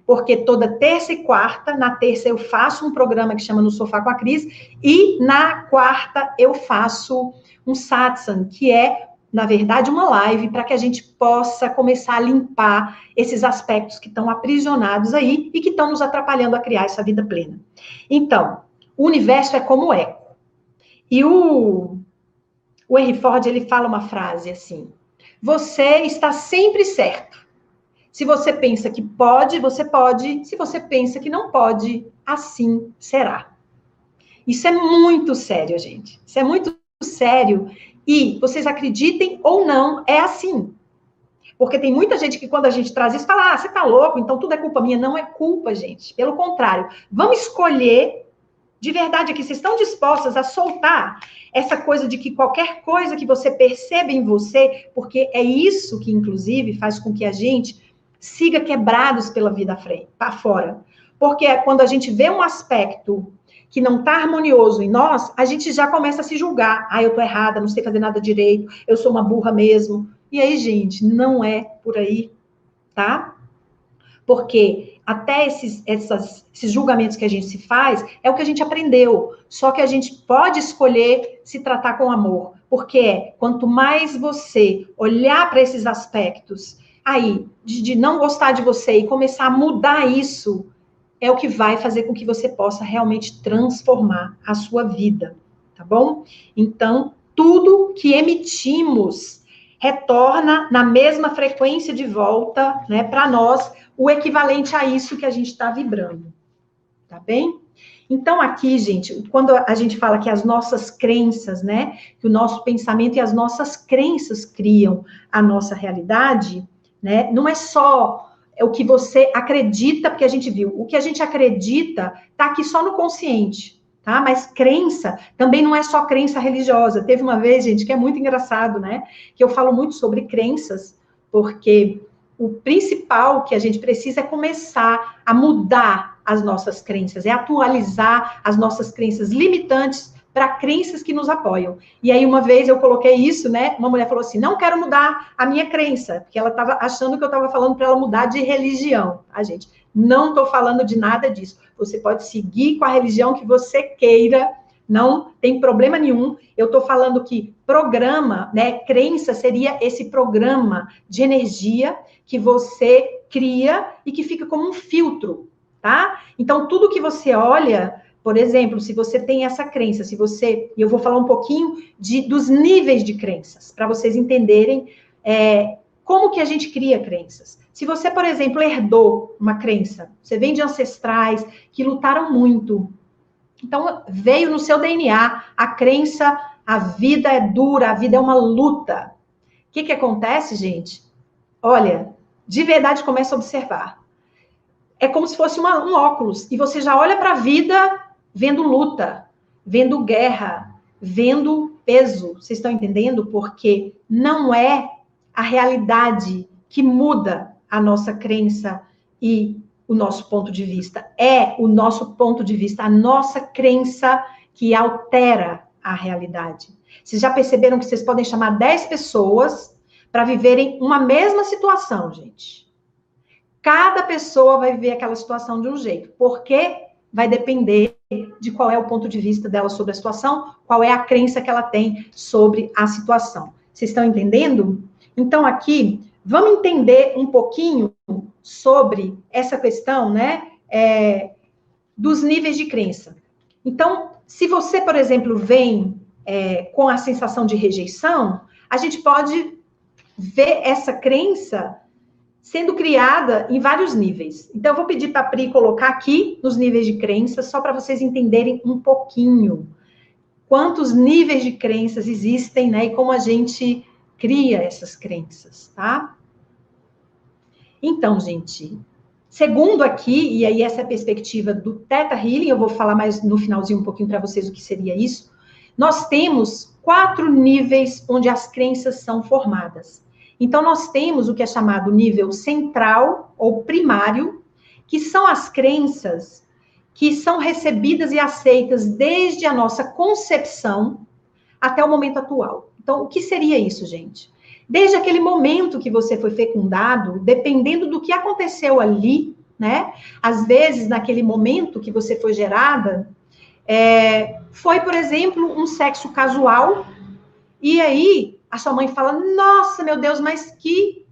Porque toda terça e quarta, na terça eu faço um programa que chama No Sofá com a Cris, e na quarta eu faço um satsang, que é, na verdade, uma live para que a gente possa começar a limpar esses aspectos que estão aprisionados aí e que estão nos atrapalhando a criar essa vida plena. Então, o universo é como eco. E o Henry Ford, ele fala uma frase assim: você está sempre certo. Se você pensa que pode, você pode. Se você pensa que não pode, assim será. Isso é muito sério, gente. Isso é muito sério. E vocês acreditem ou não, é assim. Porque tem muita gente que quando a gente traz isso, fala, você tá louco, então tudo é culpa minha. Não é culpa, gente. Pelo contrário. Vamos escolher, de verdade aqui, vocês estão dispostas a soltar essa coisa de que qualquer coisa que você perceba em você, porque é isso que, inclusive, faz com que a gente siga quebrados pela vida para fora. Porque quando a gente vê um aspecto que não está harmonioso em nós, a gente já começa a se julgar. Eu tô errada, não sei fazer nada direito, eu sou uma burra mesmo. E aí, gente, não é por aí, tá? Porque até esses julgamentos que a gente se faz, é o que a gente aprendeu. Só que a gente pode escolher se tratar com amor. Porque quanto mais você olhar para esses aspectos aí, de não gostar de você e começar a mudar isso, é o que vai fazer com que você possa realmente transformar a sua vida, tá bom? Então, tudo que emitimos retorna na mesma frequência de volta, né, para nós, o equivalente a isso que a gente está vibrando, tá bem? Então, aqui, gente, quando a gente fala que as nossas crenças, né, que o nosso pensamento e as nossas crenças criam a nossa realidade, né, não é só o que você acredita, porque a gente viu, o que a gente acredita está aqui só no consciente, tá? Mas crença também não é só crença religiosa. Teve uma vez, gente, que é muito engraçado, né, que eu falo muito sobre crenças, porque o principal que a gente precisa é começar a mudar as nossas crenças, é atualizar as nossas crenças limitantes para crenças que nos apoiam. E aí, uma vez eu coloquei isso, né? Uma mulher falou assim: não quero mudar a minha crença, porque ela estava achando que eu estava falando para ela mudar de religião. A gente, não estou falando de nada disso. Você pode seguir com a religião que você queira, não tem problema nenhum. Eu estou falando que programa, né? Crença seria esse programa de energia que você cria e que fica como um filtro, tá? Então, tudo que você olha, por exemplo, se você tem essa crença, e eu vou falar um pouquinho dos níveis de crenças, para vocês entenderem como que a gente cria crenças. Se você, por exemplo, herdou uma crença, você vem de ancestrais que lutaram muito, então veio no seu DNA a crença, a vida é dura, a vida é uma luta. O que acontece, gente? Olha, de verdade, começa a observar. É como se fosse um óculos, e você já olha para a vida vendo luta, vendo guerra, vendo peso. Vocês estão entendendo? Porque não é a realidade que muda a nossa crença e o nosso ponto de vista. É o nosso ponto de vista, a nossa crença que altera a realidade. Vocês já perceberam que vocês podem chamar 10 pessoas para viverem uma mesma situação, gente? Cada pessoa vai viver aquela situação de um jeito, porque vai depender de qual é o ponto de vista dela sobre a situação, qual é a crença que ela tem sobre a situação. Vocês estão entendendo? Então, aqui, vamos entender um pouquinho sobre essa questão, né, dos níveis de crença. Então, se você, por exemplo, vem com a sensação de rejeição, a gente pode ver essa crença sendo criada em vários níveis. Então, eu vou pedir para a Pri colocar aqui nos níveis de crenças, só para vocês entenderem um pouquinho quantos níveis de crenças existem, né? E como a gente cria essas crenças, tá? Então, gente, segundo aqui, e aí essa é a perspectiva do Theta Healing, eu vou falar mais no finalzinho um pouquinho para vocês o que seria isso. Nós temos 4 níveis onde as crenças são formadas. Então, nós temos o que é chamado nível central ou primário, que são as crenças que são recebidas e aceitas desde a nossa concepção até o momento atual. Então, o que seria isso, gente? Desde aquele momento que você foi fecundado, dependendo do que aconteceu ali, né? Às vezes, naquele momento que você foi gerada, foi, por exemplo, um sexo casual, e aí a sua mãe fala, nossa, meu Deus, mas que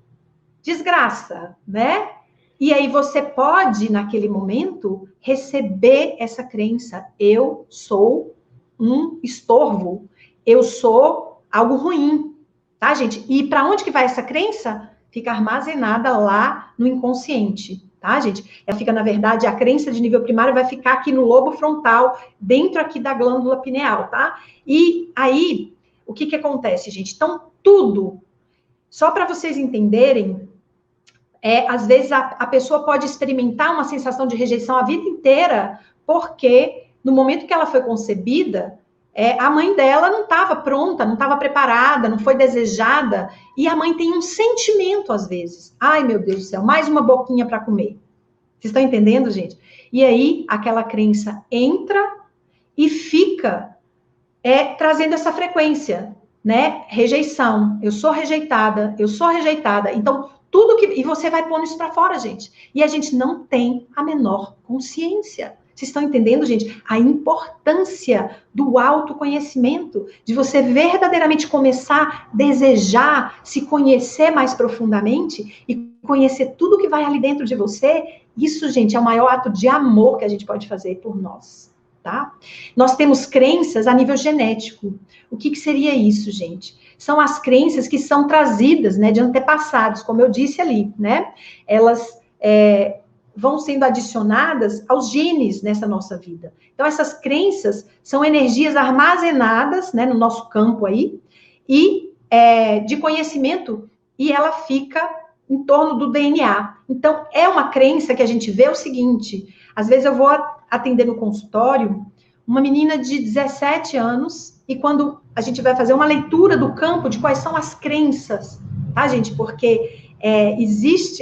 desgraça, né? E aí você pode, naquele momento, receber essa crença, eu sou um estorvo, eu sou algo ruim, tá, gente? E para onde que vai essa crença? Fica armazenada lá no inconsciente, tá, gente? Ela fica, na verdade, a crença de nível primário vai ficar aqui no lobo frontal, dentro aqui da glândula pineal, tá? E aí, o que acontece, gente? Então, tudo, só para vocês entenderem, às vezes a pessoa pode experimentar uma sensação de rejeição a vida inteira, porque no momento que ela foi concebida, a mãe dela não estava pronta, não estava preparada, não foi desejada, e a mãe tem um sentimento às vezes. Ai, meu Deus do céu, mais uma boquinha para comer. Vocês estão entendendo, gente? E aí, aquela crença entra e fica trazendo essa frequência, né? Rejeição. Eu sou rejeitada, eu sou rejeitada. Então, tudo que... E você vai pondo isso para fora, gente. E a gente não tem a menor consciência. Vocês estão entendendo, gente? A importância do autoconhecimento, de você verdadeiramente começar a desejar se conhecer mais profundamente e conhecer tudo que vai ali dentro de você. Isso, gente, é o maior ato de amor que a gente pode fazer por nós, tá? Nós temos crenças a nível genético. O que seria isso, gente? São as crenças que são trazidas, né, de antepassados, como eu disse ali, né? Elas vão sendo adicionadas aos genes nessa nossa vida. Então, essas crenças são energias armazenadas, né, no nosso campo aí, e de conhecimento, e ela fica em torno do DNA. Então, é uma crença que a gente vê o seguinte, às vezes eu vou atender no consultório uma menina de 17 anos, e quando a gente vai fazer uma leitura do campo de quais são as crenças, tá, gente? Porque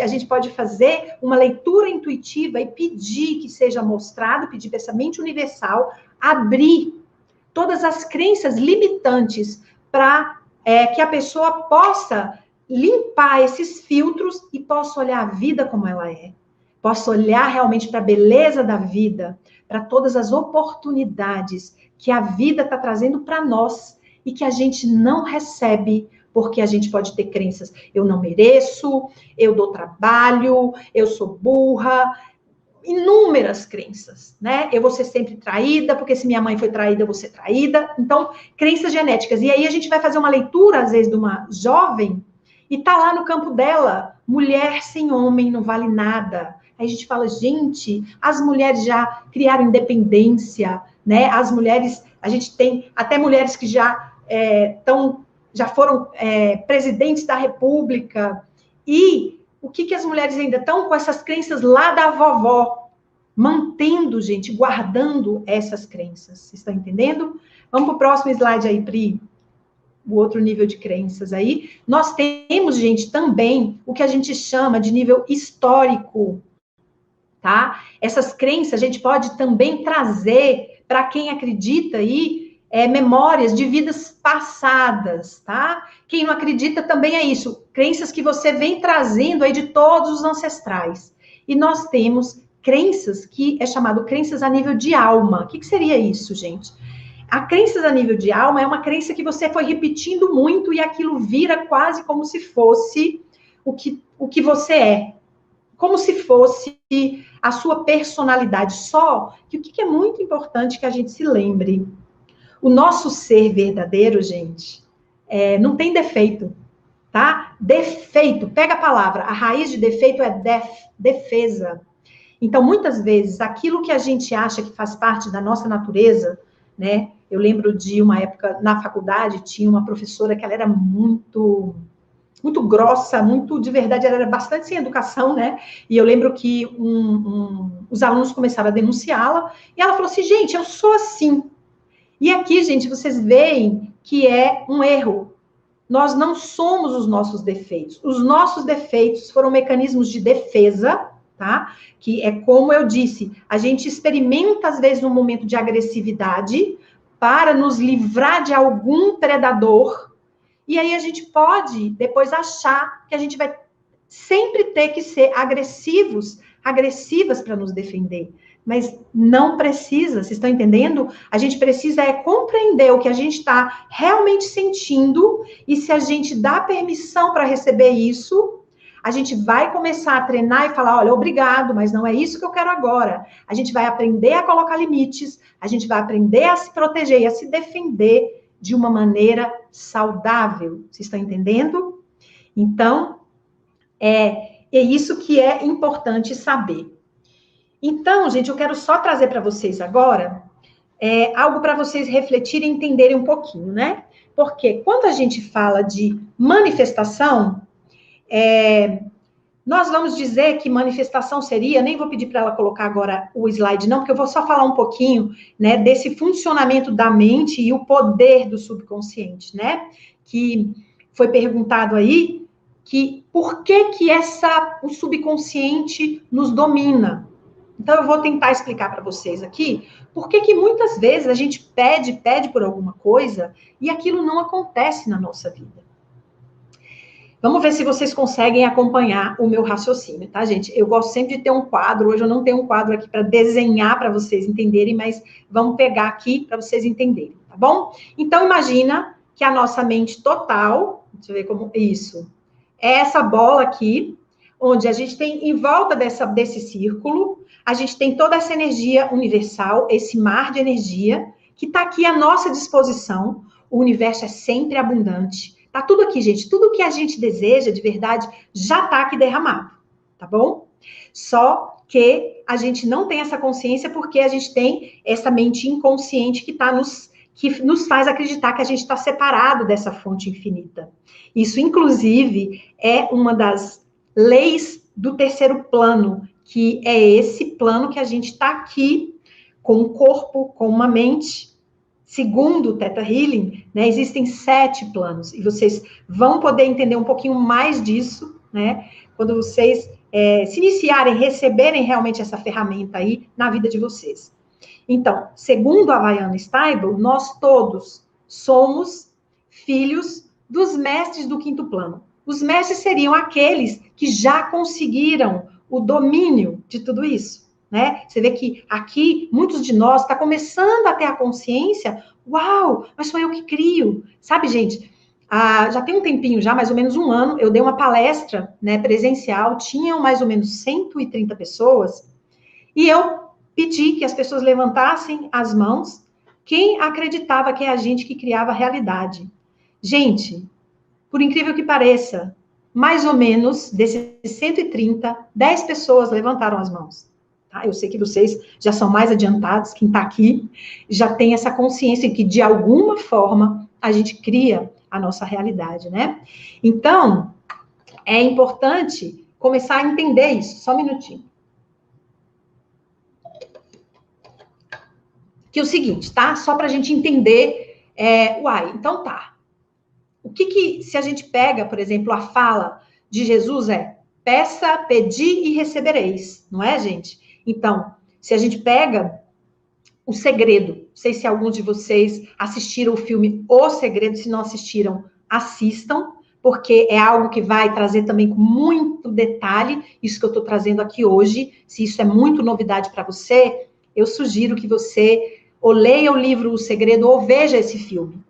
a gente pode fazer uma leitura intuitiva e pedir que seja mostrado, pedir para essa mente universal abrir todas as crenças limitantes para que a pessoa possa limpar esses filtros e possa olhar a vida como ela é. Possa olhar realmente para a beleza da vida, para todas as oportunidades que a vida está trazendo para nós e que a gente não recebe, porque a gente pode ter crenças, eu não mereço, eu dou trabalho, eu sou burra, inúmeras crenças, né? Eu vou ser sempre traída, porque se minha mãe foi traída, eu vou ser traída. Então, crenças genéticas. E aí a gente vai fazer uma leitura, às vezes, de uma jovem, e tá lá no campo dela, mulher sem homem não vale nada. Aí a gente fala, gente, as mulheres já criaram independência, né? As mulheres, a gente tem até mulheres que já foram presidentes da República. E o que as mulheres ainda estão com essas crenças lá da vovó? Mantendo, gente, guardando essas crenças. Vocês estão entendendo? Vamos para o próximo slide aí, Pri. O outro nível de crenças aí. Nós temos, gente, também o que a gente chama de nível histórico, tá? Essas crenças a gente pode também trazer para quem acredita aí, memórias de vidas passadas, tá? Quem não acredita também é isso, crenças que você vem trazendo aí de todos os ancestrais. E nós temos crenças que é chamado crenças a nível de alma. O que seria isso, gente? A crenças a nível de alma é uma crença que você foi repetindo muito e aquilo vira quase como se fosse o que você é. Como se fosse a sua personalidade. Só que o que é muito importante que a gente se lembre. O nosso ser verdadeiro, gente, não tem defeito, tá? Defeito, pega a palavra, a raiz de defeito é defesa. Então, muitas vezes, aquilo que a gente acha que faz parte da nossa natureza, né? Eu lembro de uma época, na faculdade, tinha uma professora que ela era muito grossa, muito, de verdade, ela era bastante sem educação, né? E eu lembro que os alunos começaram a denunciá-la, e ela falou assim, gente, eu sou assim. E aqui, gente, vocês veem que é um erro. Nós não somos os nossos defeitos. Os nossos defeitos foram mecanismos de defesa, tá? Que é como eu disse, a gente experimenta, às vezes, um momento de agressividade para nos livrar de algum predador, e aí a gente pode depois achar que a gente vai sempre ter que ser agressivas para nos defender. Mas não precisa, vocês estão entendendo? A gente precisa compreender o que a gente está realmente sentindo, e se a gente dá permissão para receber isso, a gente vai começar a treinar e falar, olha, obrigado, mas não é isso que eu quero agora. A gente vai aprender a colocar limites, a gente vai aprender a se proteger e a se defender de uma maneira saudável. Vocês estão entendendo? Então, é isso que é importante saber. Então, gente, eu quero só trazer para vocês agora algo para vocês refletirem e entenderem um pouquinho, né? Porque quando a gente fala de manifestação, nós vamos dizer que manifestação seria, nem vou pedir para ela colocar agora o slide, não, porque eu vou só falar um pouquinho, né, desse funcionamento da mente e o poder do subconsciente, né? Que foi perguntado aí, que por que o subconsciente nos domina? Então, eu vou tentar explicar para vocês aqui por que muitas vezes a gente pede por alguma coisa e aquilo não acontece na nossa vida. Vamos ver se vocês conseguem acompanhar o meu raciocínio, tá, gente? Eu gosto sempre de ter um quadro, hoje eu não tenho um quadro aqui para desenhar para vocês entenderem, mas vamos pegar aqui para vocês entenderem, tá bom? Então, imagina que a nossa mente total, deixa eu ver como, isso, é essa bola aqui, onde a gente tem, em volta desse círculo, a gente tem toda essa energia universal, esse mar de energia, que está aqui à nossa disposição. O universo é sempre abundante. Tá tudo aqui, gente. Tudo que a gente deseja, de verdade, já está aqui derramado, tá bom? Só que a gente não tem essa consciência porque a gente tem essa mente inconsciente que nos faz acreditar que a gente está separado dessa fonte infinita. Isso, inclusive, é uma das leis do terceiro plano, que é esse plano que a gente está aqui com um corpo, com uma mente. Segundo o Theta Healing, né, existem 7 planos, e vocês vão poder entender um pouquinho mais disso, né, quando vocês se iniciarem, receberem realmente essa ferramenta aí na vida de vocês. Então, segundo a Havaiana Stable, nós todos somos filhos dos mestres do quinto plano. Os mestres seriam aqueles que já conseguiram o domínio de tudo isso, né? Você vê que aqui, muitos de nós está começando a ter a consciência, uau, mas sou eu que crio. Sabe, gente, já tem um tempinho, já mais ou menos um ano, eu dei uma palestra, né, presencial, tinham mais ou menos 130 pessoas, e eu pedi que as pessoas levantassem as mãos, quem acreditava que é a gente que criava a realidade. Gente, por incrível que pareça, mais ou menos, desses 130, 10 pessoas levantaram as mãos. Tá? Eu sei que vocês já são mais adiantados, quem está aqui já tem essa consciência que, de alguma forma, a gente cria a nossa realidade, né? Então, é importante começar a entender isso. Só um minutinho. Que é o seguinte, tá? Só para a gente entender, então tá. O que se a gente pega, por exemplo, a fala de Jesus peça, pedi e recebereis, não é, gente? Então, se a gente pega o Segredo, não sei se alguns de vocês assistiram o filme O Segredo, se não assistiram, assistam, porque é algo que vai trazer também com muito detalhe, isso que eu estou trazendo aqui hoje. Se isso é muito novidade para você, eu sugiro que você ou leia o livro O Segredo ou veja esse filme.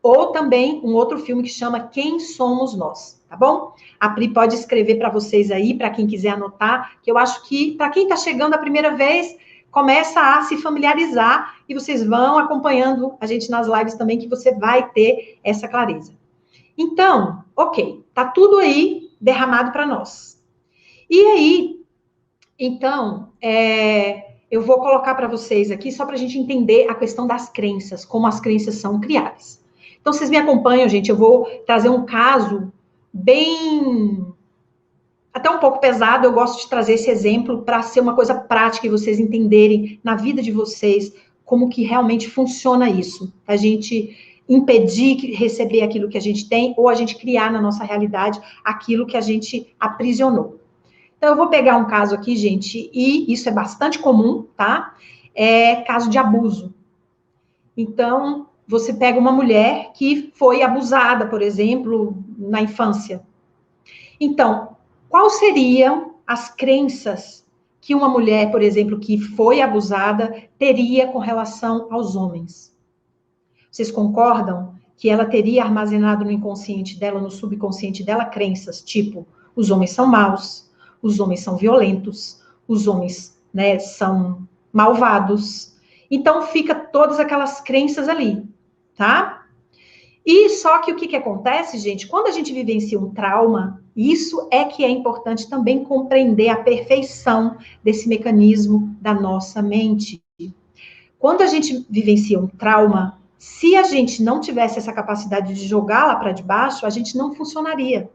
Ou também um outro filme que chama Quem Somos Nós, tá bom? A Pri pode escrever para vocês aí, para quem quiser anotar, que eu acho que, para quem está chegando a primeira vez, começa a se familiarizar e vocês vão acompanhando a gente nas lives também, que você vai ter essa clareza. Então, ok, tá tudo aí derramado para nós. E aí, então, eu vou colocar para vocês aqui, só para a gente entender a questão das crenças, como as crenças são criadas. Então, vocês me acompanham, gente, eu vou trazer um caso bem... até um pouco pesado, eu gosto de trazer esse exemplo para ser uma coisa prática e vocês entenderem na vida de vocês como que realmente funciona isso. A gente impedir de receber aquilo que a gente tem ou a gente criar na nossa realidade aquilo que a gente aprisionou. Então, eu vou pegar um caso aqui, gente, e isso é bastante comum, tá? É caso de abuso. Então, você pega uma mulher que foi abusada, por exemplo, na infância. Então, quais seriam as crenças que uma mulher, por exemplo, que foi abusada, teria com relação aos homens? Vocês concordam que ela teria armazenado no inconsciente dela, no subconsciente dela, crenças tipo: os homens são maus, os homens são violentos, os homens, né, são malvados. Então, fica todas aquelas crenças ali, tá? E só que o que acontece, gente, quando a gente vivencia um trauma, isso é que é importante também compreender a perfeição desse mecanismo da nossa mente. Quando a gente vivencia um trauma, se a gente não tivesse essa capacidade de jogar lá para debaixo, a gente não funcionaria.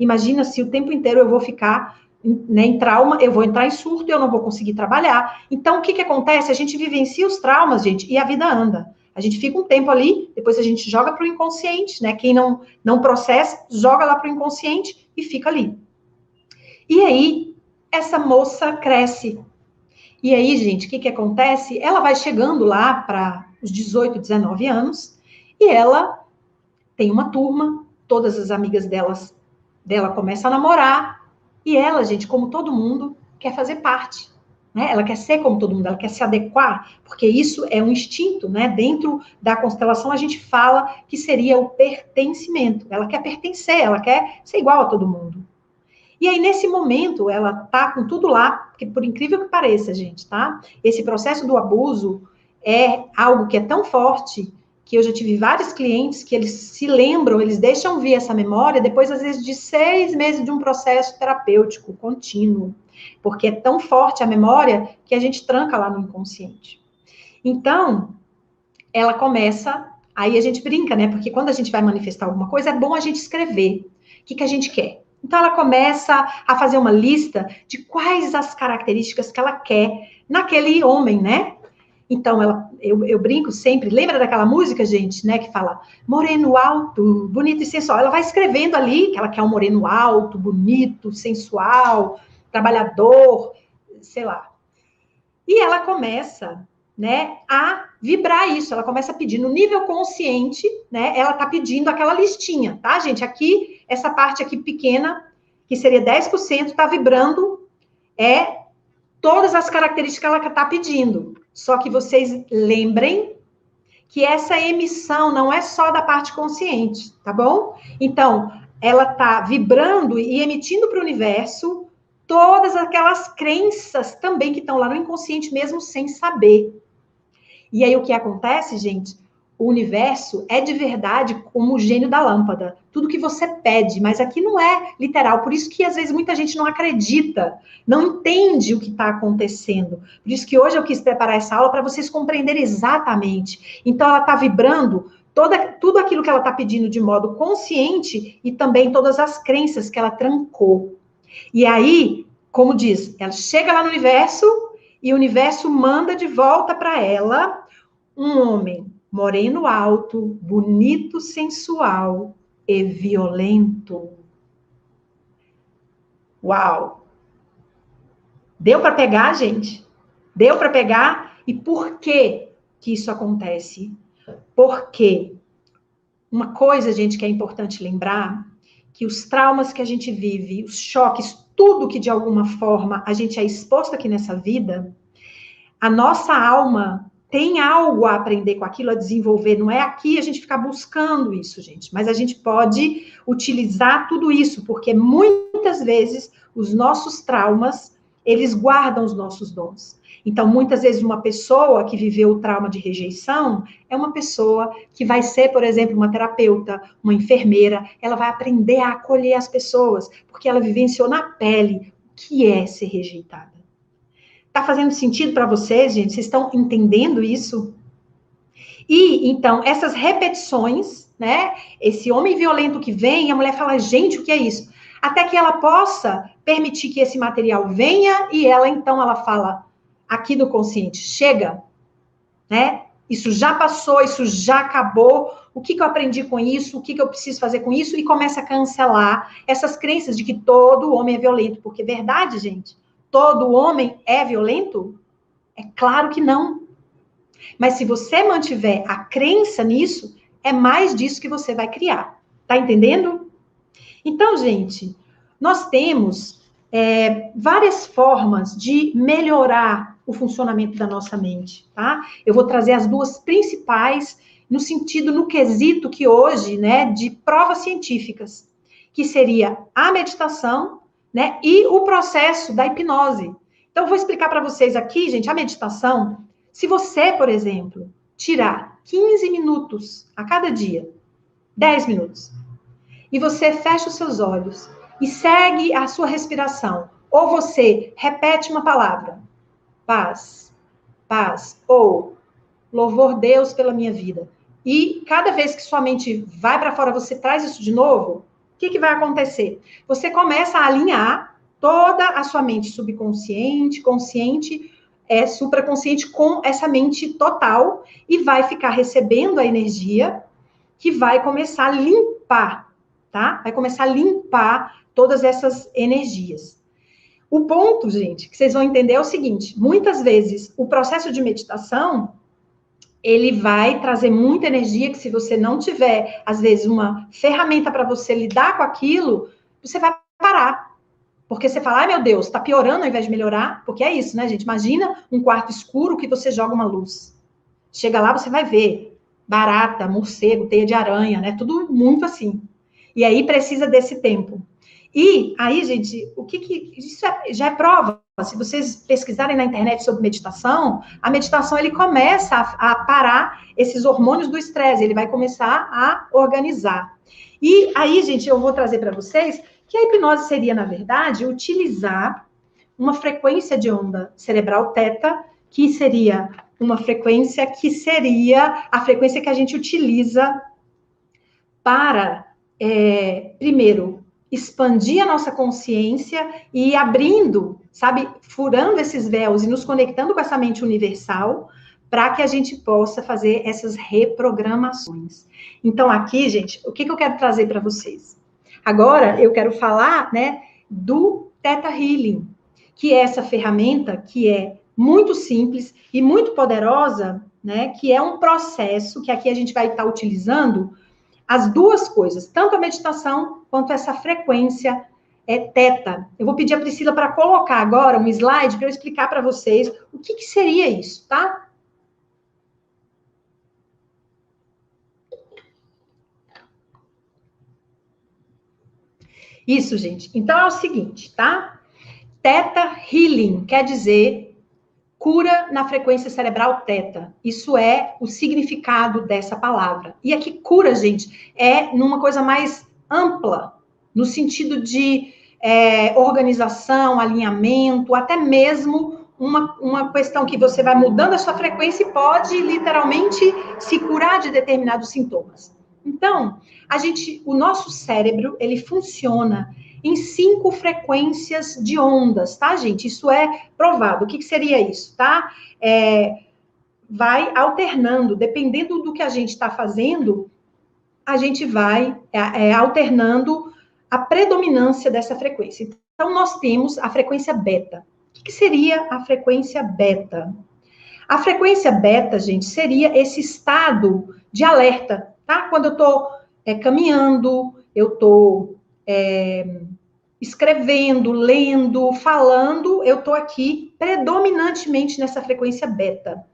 Imagina se o tempo inteiro eu vou ficar, né, em trauma, eu vou entrar em surto, eu não vou conseguir trabalhar. Então, o que acontece? A gente vivencia os traumas, gente, e a vida anda. A gente fica um tempo ali, depois a gente joga para o inconsciente, né? Quem não processa, joga lá para o inconsciente e fica ali. E aí, essa moça cresce. E aí, gente, o que acontece? Ela vai chegando lá para os 18, 19 anos, e ela tem uma turma, todas as amigas dela começam a namorar, e ela, gente, como todo mundo, quer fazer parte, né? Ela quer ser como todo mundo, ela quer se adequar, porque isso é um instinto, né? Dentro da constelação, a gente fala que seria o pertencimento. Ela quer pertencer, ela quer ser igual a todo mundo. E aí, nesse momento, ela tá com tudo lá, porque por incrível que pareça, gente, tá? Esse processo do abuso é algo que é tão forte que eu já tive vários clientes que eles se lembram, eles deixam vir essa memória depois, às vezes, de 6 meses de um processo terapêutico contínuo. Porque é tão forte a memória que a gente tranca lá no inconsciente. Então, ela começa, aí a gente brinca, né? Porque quando a gente vai manifestar alguma coisa, é bom a gente escrever o que a gente quer. Então, ela começa a fazer uma lista de quais as características que ela quer naquele homem, né? Então, eu brinco sempre, lembra daquela música, gente, né, que fala moreno alto, bonito e sensual. Ela vai escrevendo ali que ela quer um moreno alto, bonito, sensual, trabalhador, sei lá. E ela começa, né, a vibrar isso. Ela começa a pedir no nível consciente, né? Ela tá pedindo aquela listinha, tá, gente? Aqui, essa parte aqui pequena, que seria 10%, tá vibrando todas as características que ela tá pedindo. Só que vocês lembrem que essa emissão não é só da parte consciente, tá bom? Então, ela tá vibrando e emitindo para o universo todas aquelas crenças também que estão lá no inconsciente mesmo sem saber. E aí o que acontece, gente? O universo é de verdade como o gênio da lâmpada. Tudo que você pede, mas aqui não é literal. Por isso que às vezes muita gente não acredita, não entende o que está acontecendo. Por isso que hoje eu quis preparar essa aula para vocês compreenderem exatamente. Então ela está vibrando tudo aquilo que ela está pedindo de modo consciente e também todas as crenças que ela trancou. E aí, como diz, ela chega lá no universo e o universo manda de volta para ela um homem moreno alto, bonito, sensual e violento. Uau! Deu para pegar, gente? Deu para pegar? E por que isso acontece? Porque uma coisa, gente, que é importante lembrar, que os traumas que a gente vive, os choques, tudo que de alguma forma a gente é exposto aqui nessa vida, a nossa alma tem algo a aprender com aquilo, a desenvolver. Não é aqui a gente ficar buscando isso, gente. Mas a gente pode utilizar tudo isso, porque muitas vezes os nossos traumas, eles guardam os nossos dons. Então, muitas vezes, uma pessoa que viveu o trauma de rejeição é uma pessoa que vai ser, por exemplo, uma terapeuta, uma enfermeira. Ela vai aprender a acolher as pessoas, porque ela vivenciou na pele o que é ser rejeitada. Tá fazendo sentido para vocês, gente? Vocês estão entendendo isso? E, então, essas repetições, né? Esse homem violento que vem, a mulher fala, gente, o que é isso? Até que ela possa permitir que esse material venha e ela, então, ela fala, aqui do consciente, chega, né? Isso já passou, isso já acabou. O que eu aprendi com isso? O que eu preciso fazer com isso? E começa a cancelar essas crenças de que todo homem é violento. Porque é verdade, gente? Todo homem é violento? É claro que não. Mas se você mantiver a crença nisso, é mais disso que você vai criar. Tá entendendo? Então, gente, nós temos várias formas de melhorar o funcionamento da nossa mente, tá? Eu vou trazer as duas principais no sentido, no quesito que hoje, né, de provas científicas, que seria a meditação, né, e o processo da hipnose. Então, eu vou explicar para vocês aqui, gente, a meditação. Se você, por exemplo, tirar 15 minutos a cada dia, 10 minutos, e você fecha os seus olhos e segue a sua respiração, ou você repete uma palavra, paz, paz, ou louvor Deus pela minha vida, e cada vez que sua mente vai para fora, você traz isso de novo, o que vai acontecer? Você começa a alinhar toda a sua mente subconsciente, consciente, supraconsciente com essa mente total e vai ficar recebendo a energia que vai começar a limpar, tá? Vai começar a limpar todas essas energias. O ponto, gente, que vocês vão entender é o seguinte: muitas vezes o processo de meditação ele vai trazer muita energia que se você não tiver, às vezes, uma ferramenta para você lidar com aquilo, você vai parar. Porque você fala, ai meu Deus, tá piorando ao invés de melhorar. Porque é isso, né, gente? Imagina um quarto escuro que você joga uma luz. Chega lá, você vai ver barata, morcego, teia de aranha, né? Tudo muito assim. E aí precisa desse tempo. E aí, gente, isso já é prova. Se vocês pesquisarem na internet sobre meditação, a meditação ele começa a parar esses hormônios do estresse, ele vai começar a organizar. E aí, gente, eu vou trazer para vocês que a hipnose seria, na verdade, utilizar uma frequência de onda cerebral teta, que seria uma frequência que seria a frequência que a gente utiliza para, primeiro, expandir a nossa consciência e ir abrindo, sabe, furando esses véus e nos conectando com essa mente universal, para que a gente possa fazer essas reprogramações. Então, aqui, gente, o que eu quero trazer para vocês? Agora, eu quero falar, né, do Theta Healing, que é essa ferramenta que é muito simples e muito poderosa, né, que é um processo que aqui a gente vai estar utilizando as duas coisas, tanto a meditação quanto essa frequência teta. Eu vou pedir a Priscila para colocar agora um slide para eu explicar para vocês o que seria isso, tá? Isso, gente. Então é o seguinte, tá? Theta Healing quer dizer cura na frequência cerebral teta. Isso é o significado dessa palavra. E aqui cura, gente, é numa coisa mais ampla, no sentido de organização, alinhamento, até mesmo uma questão que você vai mudando a sua frequência e pode literalmente se curar de determinados sintomas. Então, o nosso cérebro, ele funciona em 5 frequências de ondas, tá, gente? Isso é provado. O que seria isso, tá? Vai alternando, dependendo do que a gente está fazendo, a gente vai alternando a predominância dessa frequência. Então, nós temos a frequência beta. O que seria a frequência beta? A frequência beta, gente, seria esse estado de alerta, tá? Quando eu estou caminhando, eu estou escrevendo, lendo, falando, eu estou aqui predominantemente nessa frequência beta.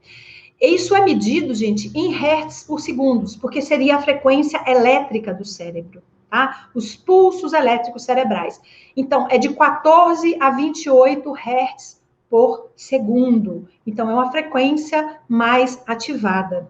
E isso é medido, gente, em hertz por segundos, porque seria a frequência elétrica do cérebro, tá? Os pulsos elétricos cerebrais. Então, é de 14 a 28 hertz por segundo. Então, é uma frequência mais ativada.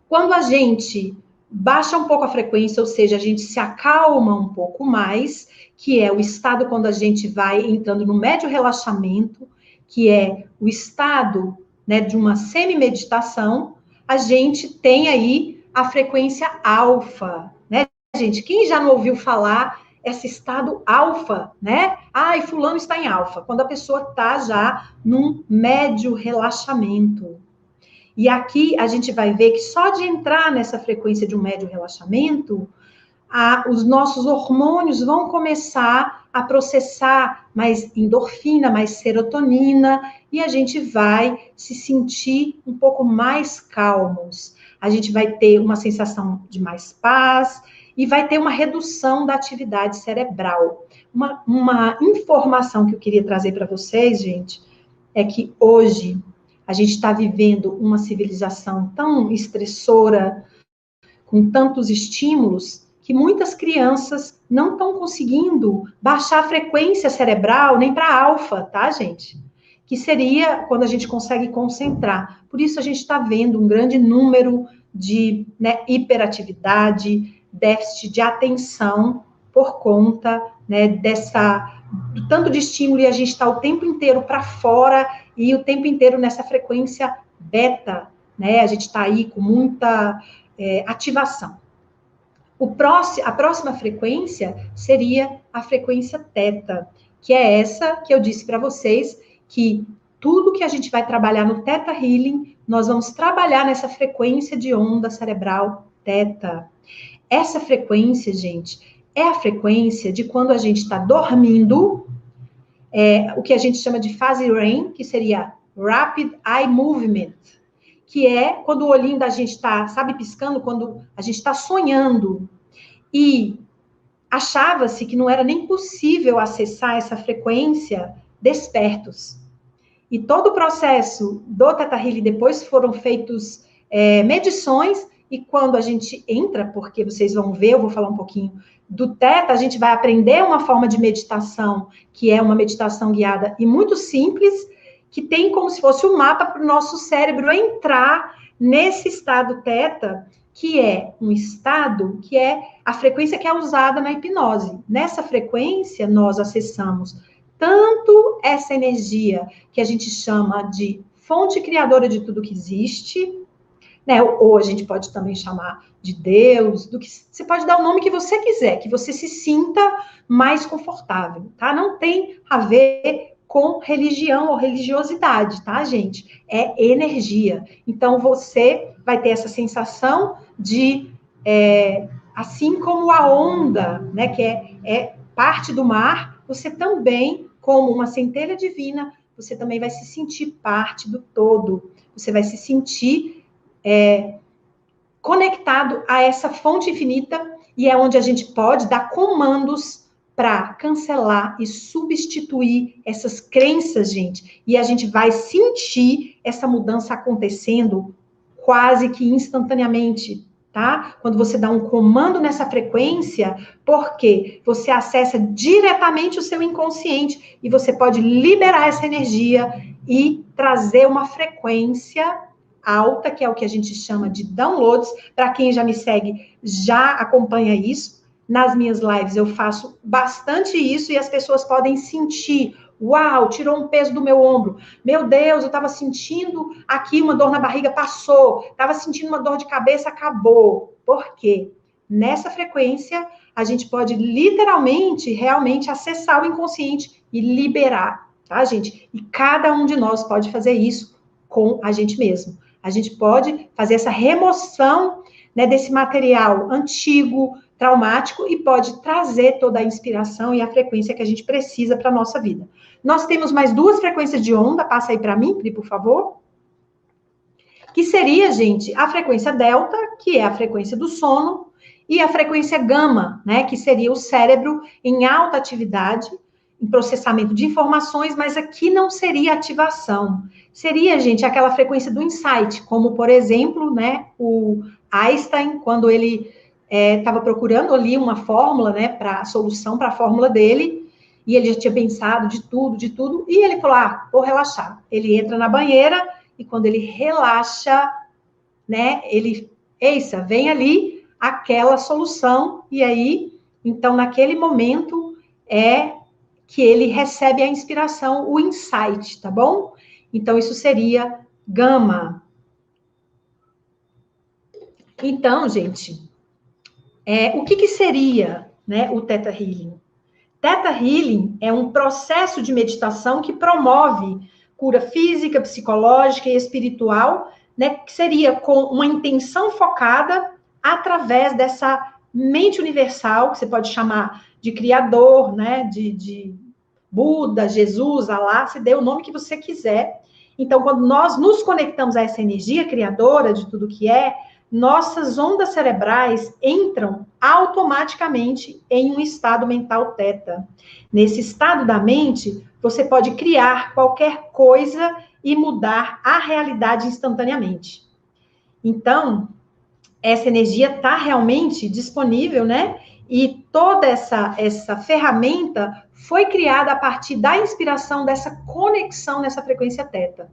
Quando a gente baixa um pouco a frequência, ou seja, a gente se acalma um pouco mais, que é o estado quando a gente vai entrando no médio relaxamento, que é o estado, né, de uma semi-meditação, a gente tem aí a frequência alfa, né, gente? Quem já não ouviu falar esse estado alfa, né? E fulano está em alfa, quando a pessoa está já num médio relaxamento. E aqui a gente vai ver que só de entrar nessa frequência de um médio relaxamento, os nossos hormônios vão começar a processar mais endorfina, mais serotonina, e a gente vai se sentir um pouco mais calmos. A gente vai ter uma sensação de mais paz e vai ter uma redução da atividade cerebral. Uma informação que eu queria trazer para vocês, gente, é que hoje a gente está vivendo uma civilização tão estressora, com tantos estímulos, que muitas crianças não estão conseguindo baixar a frequência cerebral nem para alfa, tá, gente? Que seria quando a gente consegue concentrar. Por isso a gente está vendo um grande número de hiperatividade, déficit de atenção por conta do tanto de estímulo, e a gente está o tempo inteiro para fora e o tempo inteiro nessa frequência beta, né? A gente está aí com muita ativação. A próxima frequência seria a frequência teta, que é essa que eu disse para vocês, que tudo que a gente vai trabalhar no Theta Healing, nós vamos trabalhar nessa frequência de onda cerebral teta. Essa frequência, gente, é a frequência de quando a gente está dormindo, o que a gente chama de fase REM, que seria Rapid Eye Movement, que é quando o olhinho da gente está, sabe, piscando, quando a gente está sonhando. E achava-se que não era nem possível acessar essa frequência despertos. E todo o processo do Theta Healing, depois foram feitos medições, e quando a gente entra, porque vocês vão ver, eu vou falar um pouquinho do Theta, a gente vai aprender uma forma de meditação, que é uma meditação guiada e muito simples, que tem como se fosse um mapa para o nosso cérebro entrar nesse estado Theta, que é um estado que é a frequência que é usada na hipnose. Nessa frequência, nós acessamos tanto essa energia que a gente chama de fonte criadora de tudo que existe, né? Ou a gente pode também chamar de Deus, você pode dar o nome que você quiser, que você se sinta mais confortável, tá? Não tem a ver com religião ou religiosidade, tá, gente? É energia. Então, você vai ter essa sensação de, assim como a onda, né, que é parte do mar, você também, como uma centelha divina, você também vai se sentir parte do todo. Você vai se sentir conectado a essa fonte infinita, e é onde a gente pode dar comandos para cancelar e substituir essas crenças, gente. E a gente vai sentir essa mudança acontecendo quase que instantaneamente, tá? Quando você dá um comando nessa frequência, porque você acessa diretamente o seu inconsciente e você pode liberar essa energia e trazer uma frequência alta, que é o que a gente chama de downloads. Para quem já me segue, já acompanha isso. Nas minhas lives eu faço bastante isso e as pessoas podem sentir: uau, tirou um peso do meu ombro. Meu Deus, eu estava sentindo aqui uma dor na barriga, passou. Estava sentindo uma dor de cabeça, acabou. Por quê? Nessa frequência, a gente pode literalmente, realmente acessar o inconsciente e liberar, tá, gente? E cada um de nós pode fazer isso com a gente mesmo. A gente pode fazer essa remoção, né, desse material antigo, traumático, e pode trazer toda a inspiração e a frequência que a gente precisa para a nossa vida. Nós temos mais 2 frequências de onda, passa aí para mim, Pri, por favor. Que seria, gente, a frequência delta, que é a frequência do sono, e a frequência gama, né, que seria o cérebro em alta atividade, em processamento de informações, mas aqui não seria ativação. Seria, gente, aquela frequência do insight, como, por exemplo, né, o Einstein, quando ele estava procurando ali uma fórmula, né, para a solução para a fórmula dele, e ele já tinha pensado de tudo, e ele falou: vou relaxar. Ele entra na banheira, e quando ele relaxa, né, eissa, vem ali aquela solução, e aí, então, naquele momento, que ele recebe a inspiração, o insight, tá bom? Então, isso seria gama. Então, gente, o que seria, né, o Theta Healing? Theta Healing é um processo de meditação que promove cura física, psicológica e espiritual né, que seria com uma intenção focada através dessa mente universal, que você pode chamar de Criador, né, de Buda, Jesus, Alá, se dê o nome que você quiser. Então, quando nós nos conectamos a essa energia criadora de tudo que é, nossas ondas cerebrais entram automaticamente em um estado mental teta. Nesse estado da mente, você pode criar qualquer coisa e mudar a realidade instantaneamente. Então, essa energia está realmente disponível, né? E toda essa ferramenta foi criada a partir da inspiração dessa conexão nessa frequência teta.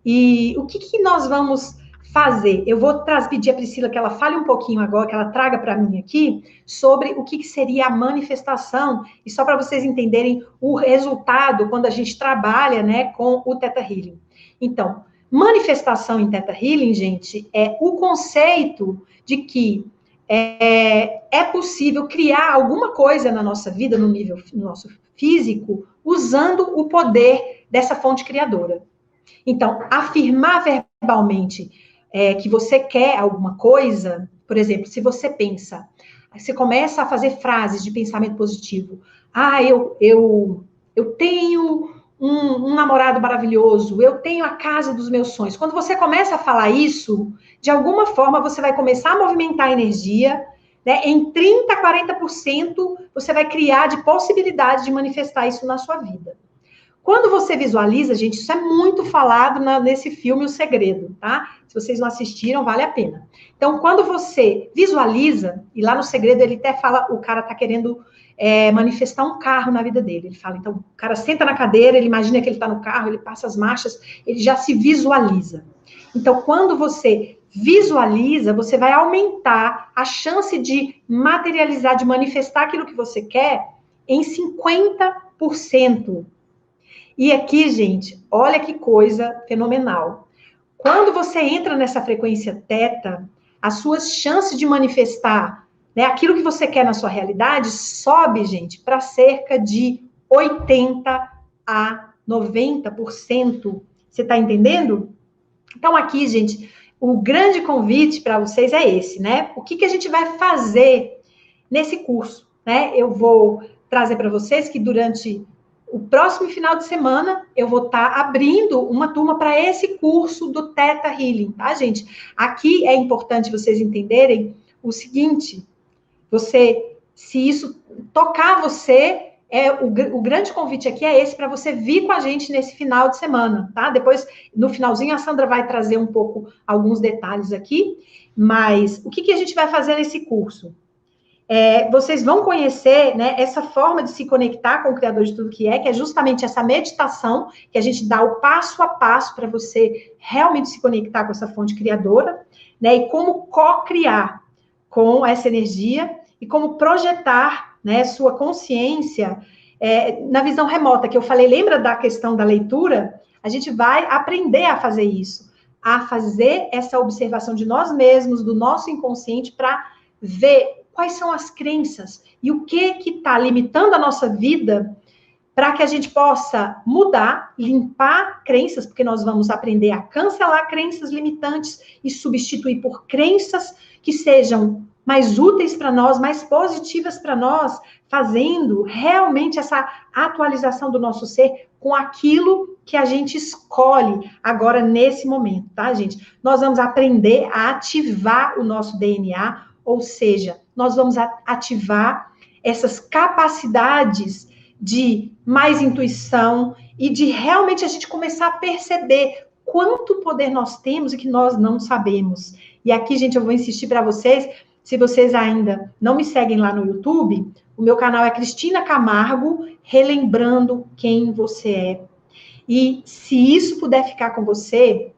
E o que nós vamos fazer? Eu vou pedir a Priscila que ela fale um pouquinho agora, que ela traga para mim aqui, sobre o que seria a manifestação, e só para vocês entenderem o resultado quando a gente trabalha, né, com o Theta Healing. Então, manifestação em Theta Healing, gente, é o conceito de que é possível criar alguma coisa na nossa vida, no nosso físico, usando o poder dessa fonte criadora. Então, afirmar verbalmente que você quer alguma coisa, por exemplo, se você pensa, você começa a fazer frases de pensamento positivo. Ah, eu tenho um namorado maravilhoso, eu tenho a casa dos meus sonhos. Quando você começa a falar isso, de alguma forma você vai começar a movimentar a energia, né? Em 30%, 40% você vai criar de possibilidade de manifestar isso na sua vida. Quando você visualiza, gente, isso é muito falado nesse filme O Segredo, tá? Se vocês não assistiram, vale a pena. Então, quando você visualiza, e lá no Segredo ele até fala, o cara tá querendo manifestar um carro na vida dele. Ele fala, então, o cara senta na cadeira, ele imagina que ele tá no carro, ele passa as marchas, ele já se visualiza. Então, quando você visualiza, você vai aumentar a chance de materializar, de manifestar aquilo que você quer em 50%. E aqui, gente, olha que coisa fenomenal. Quando você entra nessa frequência teta, as suas chances de manifestar, né, aquilo que você quer na sua realidade sobe, gente, para cerca de 80% a 90%. Você está entendendo? Então, aqui, gente, o grande convite para vocês é esse, né? O que a gente vai fazer nesse curso, né? Eu vou trazer para vocês que durante o próximo final de semana, eu vou estar abrindo uma turma para esse curso do Theta Healing, tá, gente? Aqui é importante vocês entenderem o seguinte, se isso tocar você, o grande convite aqui é esse, para você vir com a gente nesse final de semana, tá? Depois, no finalzinho, a Sandra vai trazer um pouco, alguns detalhes aqui, mas o que a gente vai fazer nesse curso? Vocês vão conhecer, né, essa forma de se conectar com o Criador de tudo que é justamente essa meditação, que a gente dá o passo a passo para você realmente se conectar com essa fonte criadora, né, e como co-criar com essa energia e como projetar, né, sua consciência na visão remota, que eu falei, lembra da questão da leitura? A gente vai aprender a fazer isso, a fazer essa observação de nós mesmos, do nosso inconsciente, para ver quais são as crenças e o que está limitando a nossa vida para que a gente possa mudar, limpar crenças, porque nós vamos aprender a cancelar crenças limitantes e substituir por crenças que sejam mais úteis para nós, mais positivas para nós, fazendo realmente essa atualização do nosso ser com aquilo que a gente escolhe agora nesse momento, tá, gente? Nós vamos aprender a ativar o nosso DNA, ou seja, nós vamos ativar essas capacidades de mais intuição e de realmente a gente começar a perceber quanto poder nós temos e que nós não sabemos. E aqui, gente, eu vou insistir para vocês, se vocês ainda não me seguem lá no YouTube, o meu canal é Cristina Camargo, relembrando quem você é. E se isso puder ficar com você,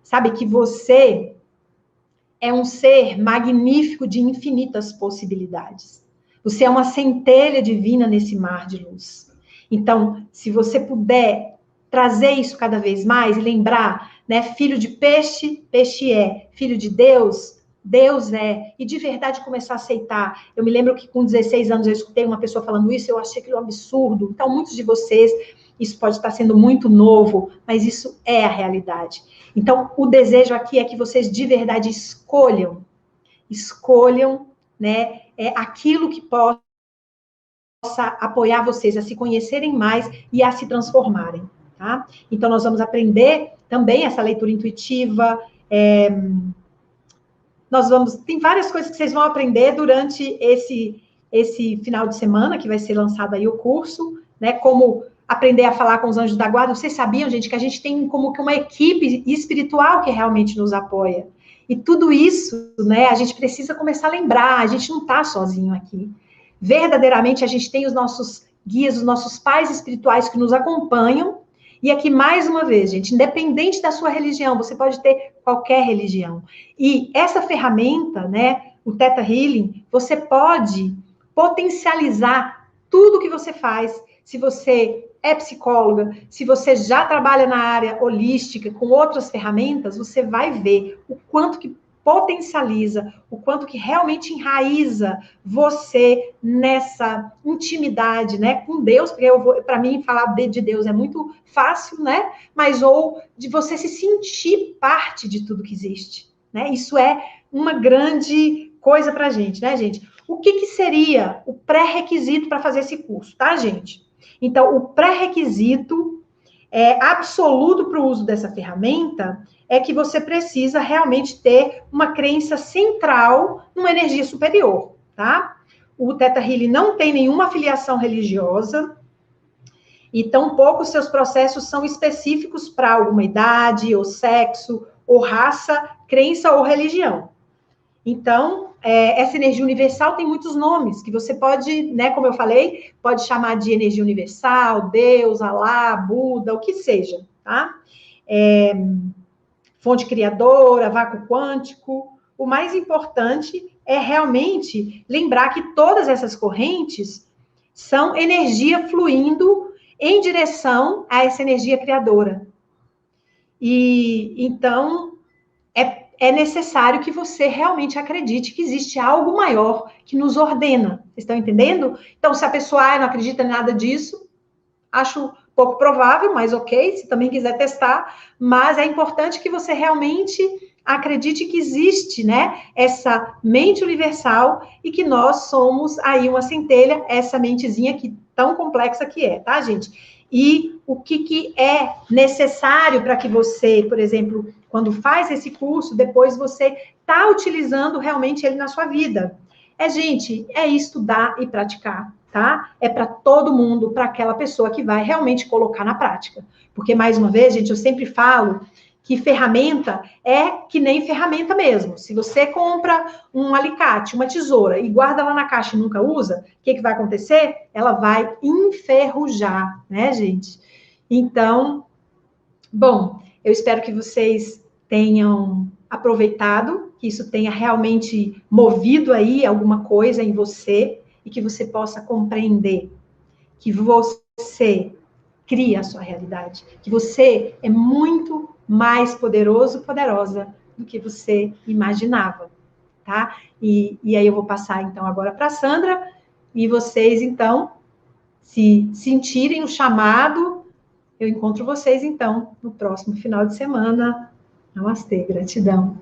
sabe que você é um ser magnífico de infinitas possibilidades. Você é uma centelha divina nesse mar de luz. Então, se você puder trazer isso cada vez mais e lembrar, né, filho de peixe, peixe é. Filho de Deus, Deus é. E de verdade começar a aceitar. Eu me lembro que com 16 anos eu escutei uma pessoa falando isso, eu achei aquilo um absurdo. Então, muitos de vocês isso pode estar sendo muito novo, mas isso é a realidade. Então, o desejo aqui é que vocês de verdade escolham, né, aquilo que possa apoiar vocês a se conhecerem mais e a se transformarem, tá? Então, nós vamos aprender também essa leitura intuitiva, tem várias coisas que vocês vão aprender durante esse final de semana, que vai ser lançado aí o curso, né? Como aprender a falar com os anjos da guarda. Vocês sabiam, gente, que a gente tem como que uma equipe espiritual que realmente nos apoia. E tudo isso, né, a gente precisa começar a lembrar, a gente não está sozinho aqui. Verdadeiramente, a gente tem os nossos guias, os nossos pais espirituais que nos acompanham. E aqui, mais uma vez, gente, independente da sua religião, você pode ter qualquer religião. E essa ferramenta, né, o Theta Healing, você pode potencializar tudo que você faz. Se você é psicóloga, se você já trabalha na área holística com outras ferramentas, você vai ver o quanto que potencializa, o quanto que realmente enraiza você nessa intimidade, né, com Deus, porque para mim, falar de Deus é muito fácil, né, mas ou de você se sentir parte de tudo que existe, né, isso é uma grande coisa pra gente, né, gente? O que seria o pré-requisito para fazer esse curso, tá, gente? Então, o pré-requisito absoluto para o uso dessa ferramenta é que você precisa realmente ter uma crença central numa energia superior, tá? O Theta Healing não tem nenhuma afiliação religiosa e tampouco seus processos são específicos para alguma idade, ou sexo, ou raça, crença ou religião. Então, essa energia universal tem muitos nomes, que você pode, né, como eu falei, pode chamar de energia universal, Deus, Alá, Buda, o que seja, tá? Fonte criadora, vácuo quântico. O mais importante é realmente lembrar que todas essas correntes são energia fluindo em direção a essa energia criadora. E, então, é necessário que você realmente acredite que existe algo maior que nos ordena. Vocês estão entendendo? Então, se a pessoa não acredita em nada disso, acho pouco provável, mas ok, se também quiser testar, mas é importante que você realmente acredite que existe, né, essa mente universal e que nós somos aí uma centelha, essa mentezinha que tão complexa que é, tá, gente? E o que é necessário para que você, por exemplo, quando faz esse curso, depois você está utilizando realmente ele na sua vida. Gente, estudar e praticar, tá? É para todo mundo, para aquela pessoa que vai realmente colocar na prática. Porque, mais uma vez, gente, eu sempre falo que ferramenta é que nem ferramenta mesmo. Se você compra um alicate, uma tesoura e guarda lá na caixa e nunca usa, o que vai acontecer? Ela vai enferrujar, né, gente? Então, bom, eu espero que vocês tenham aproveitado, que isso tenha realmente movido aí alguma coisa em você e que você possa compreender que você cria a sua realidade, que você é muito mais poderoso, poderosa do que você imaginava, tá? E aí eu vou passar, então, agora para a Sandra, e vocês, então, se sentirem o chamado, eu encontro vocês, então, no próximo final de semana. Namastê, gratidão.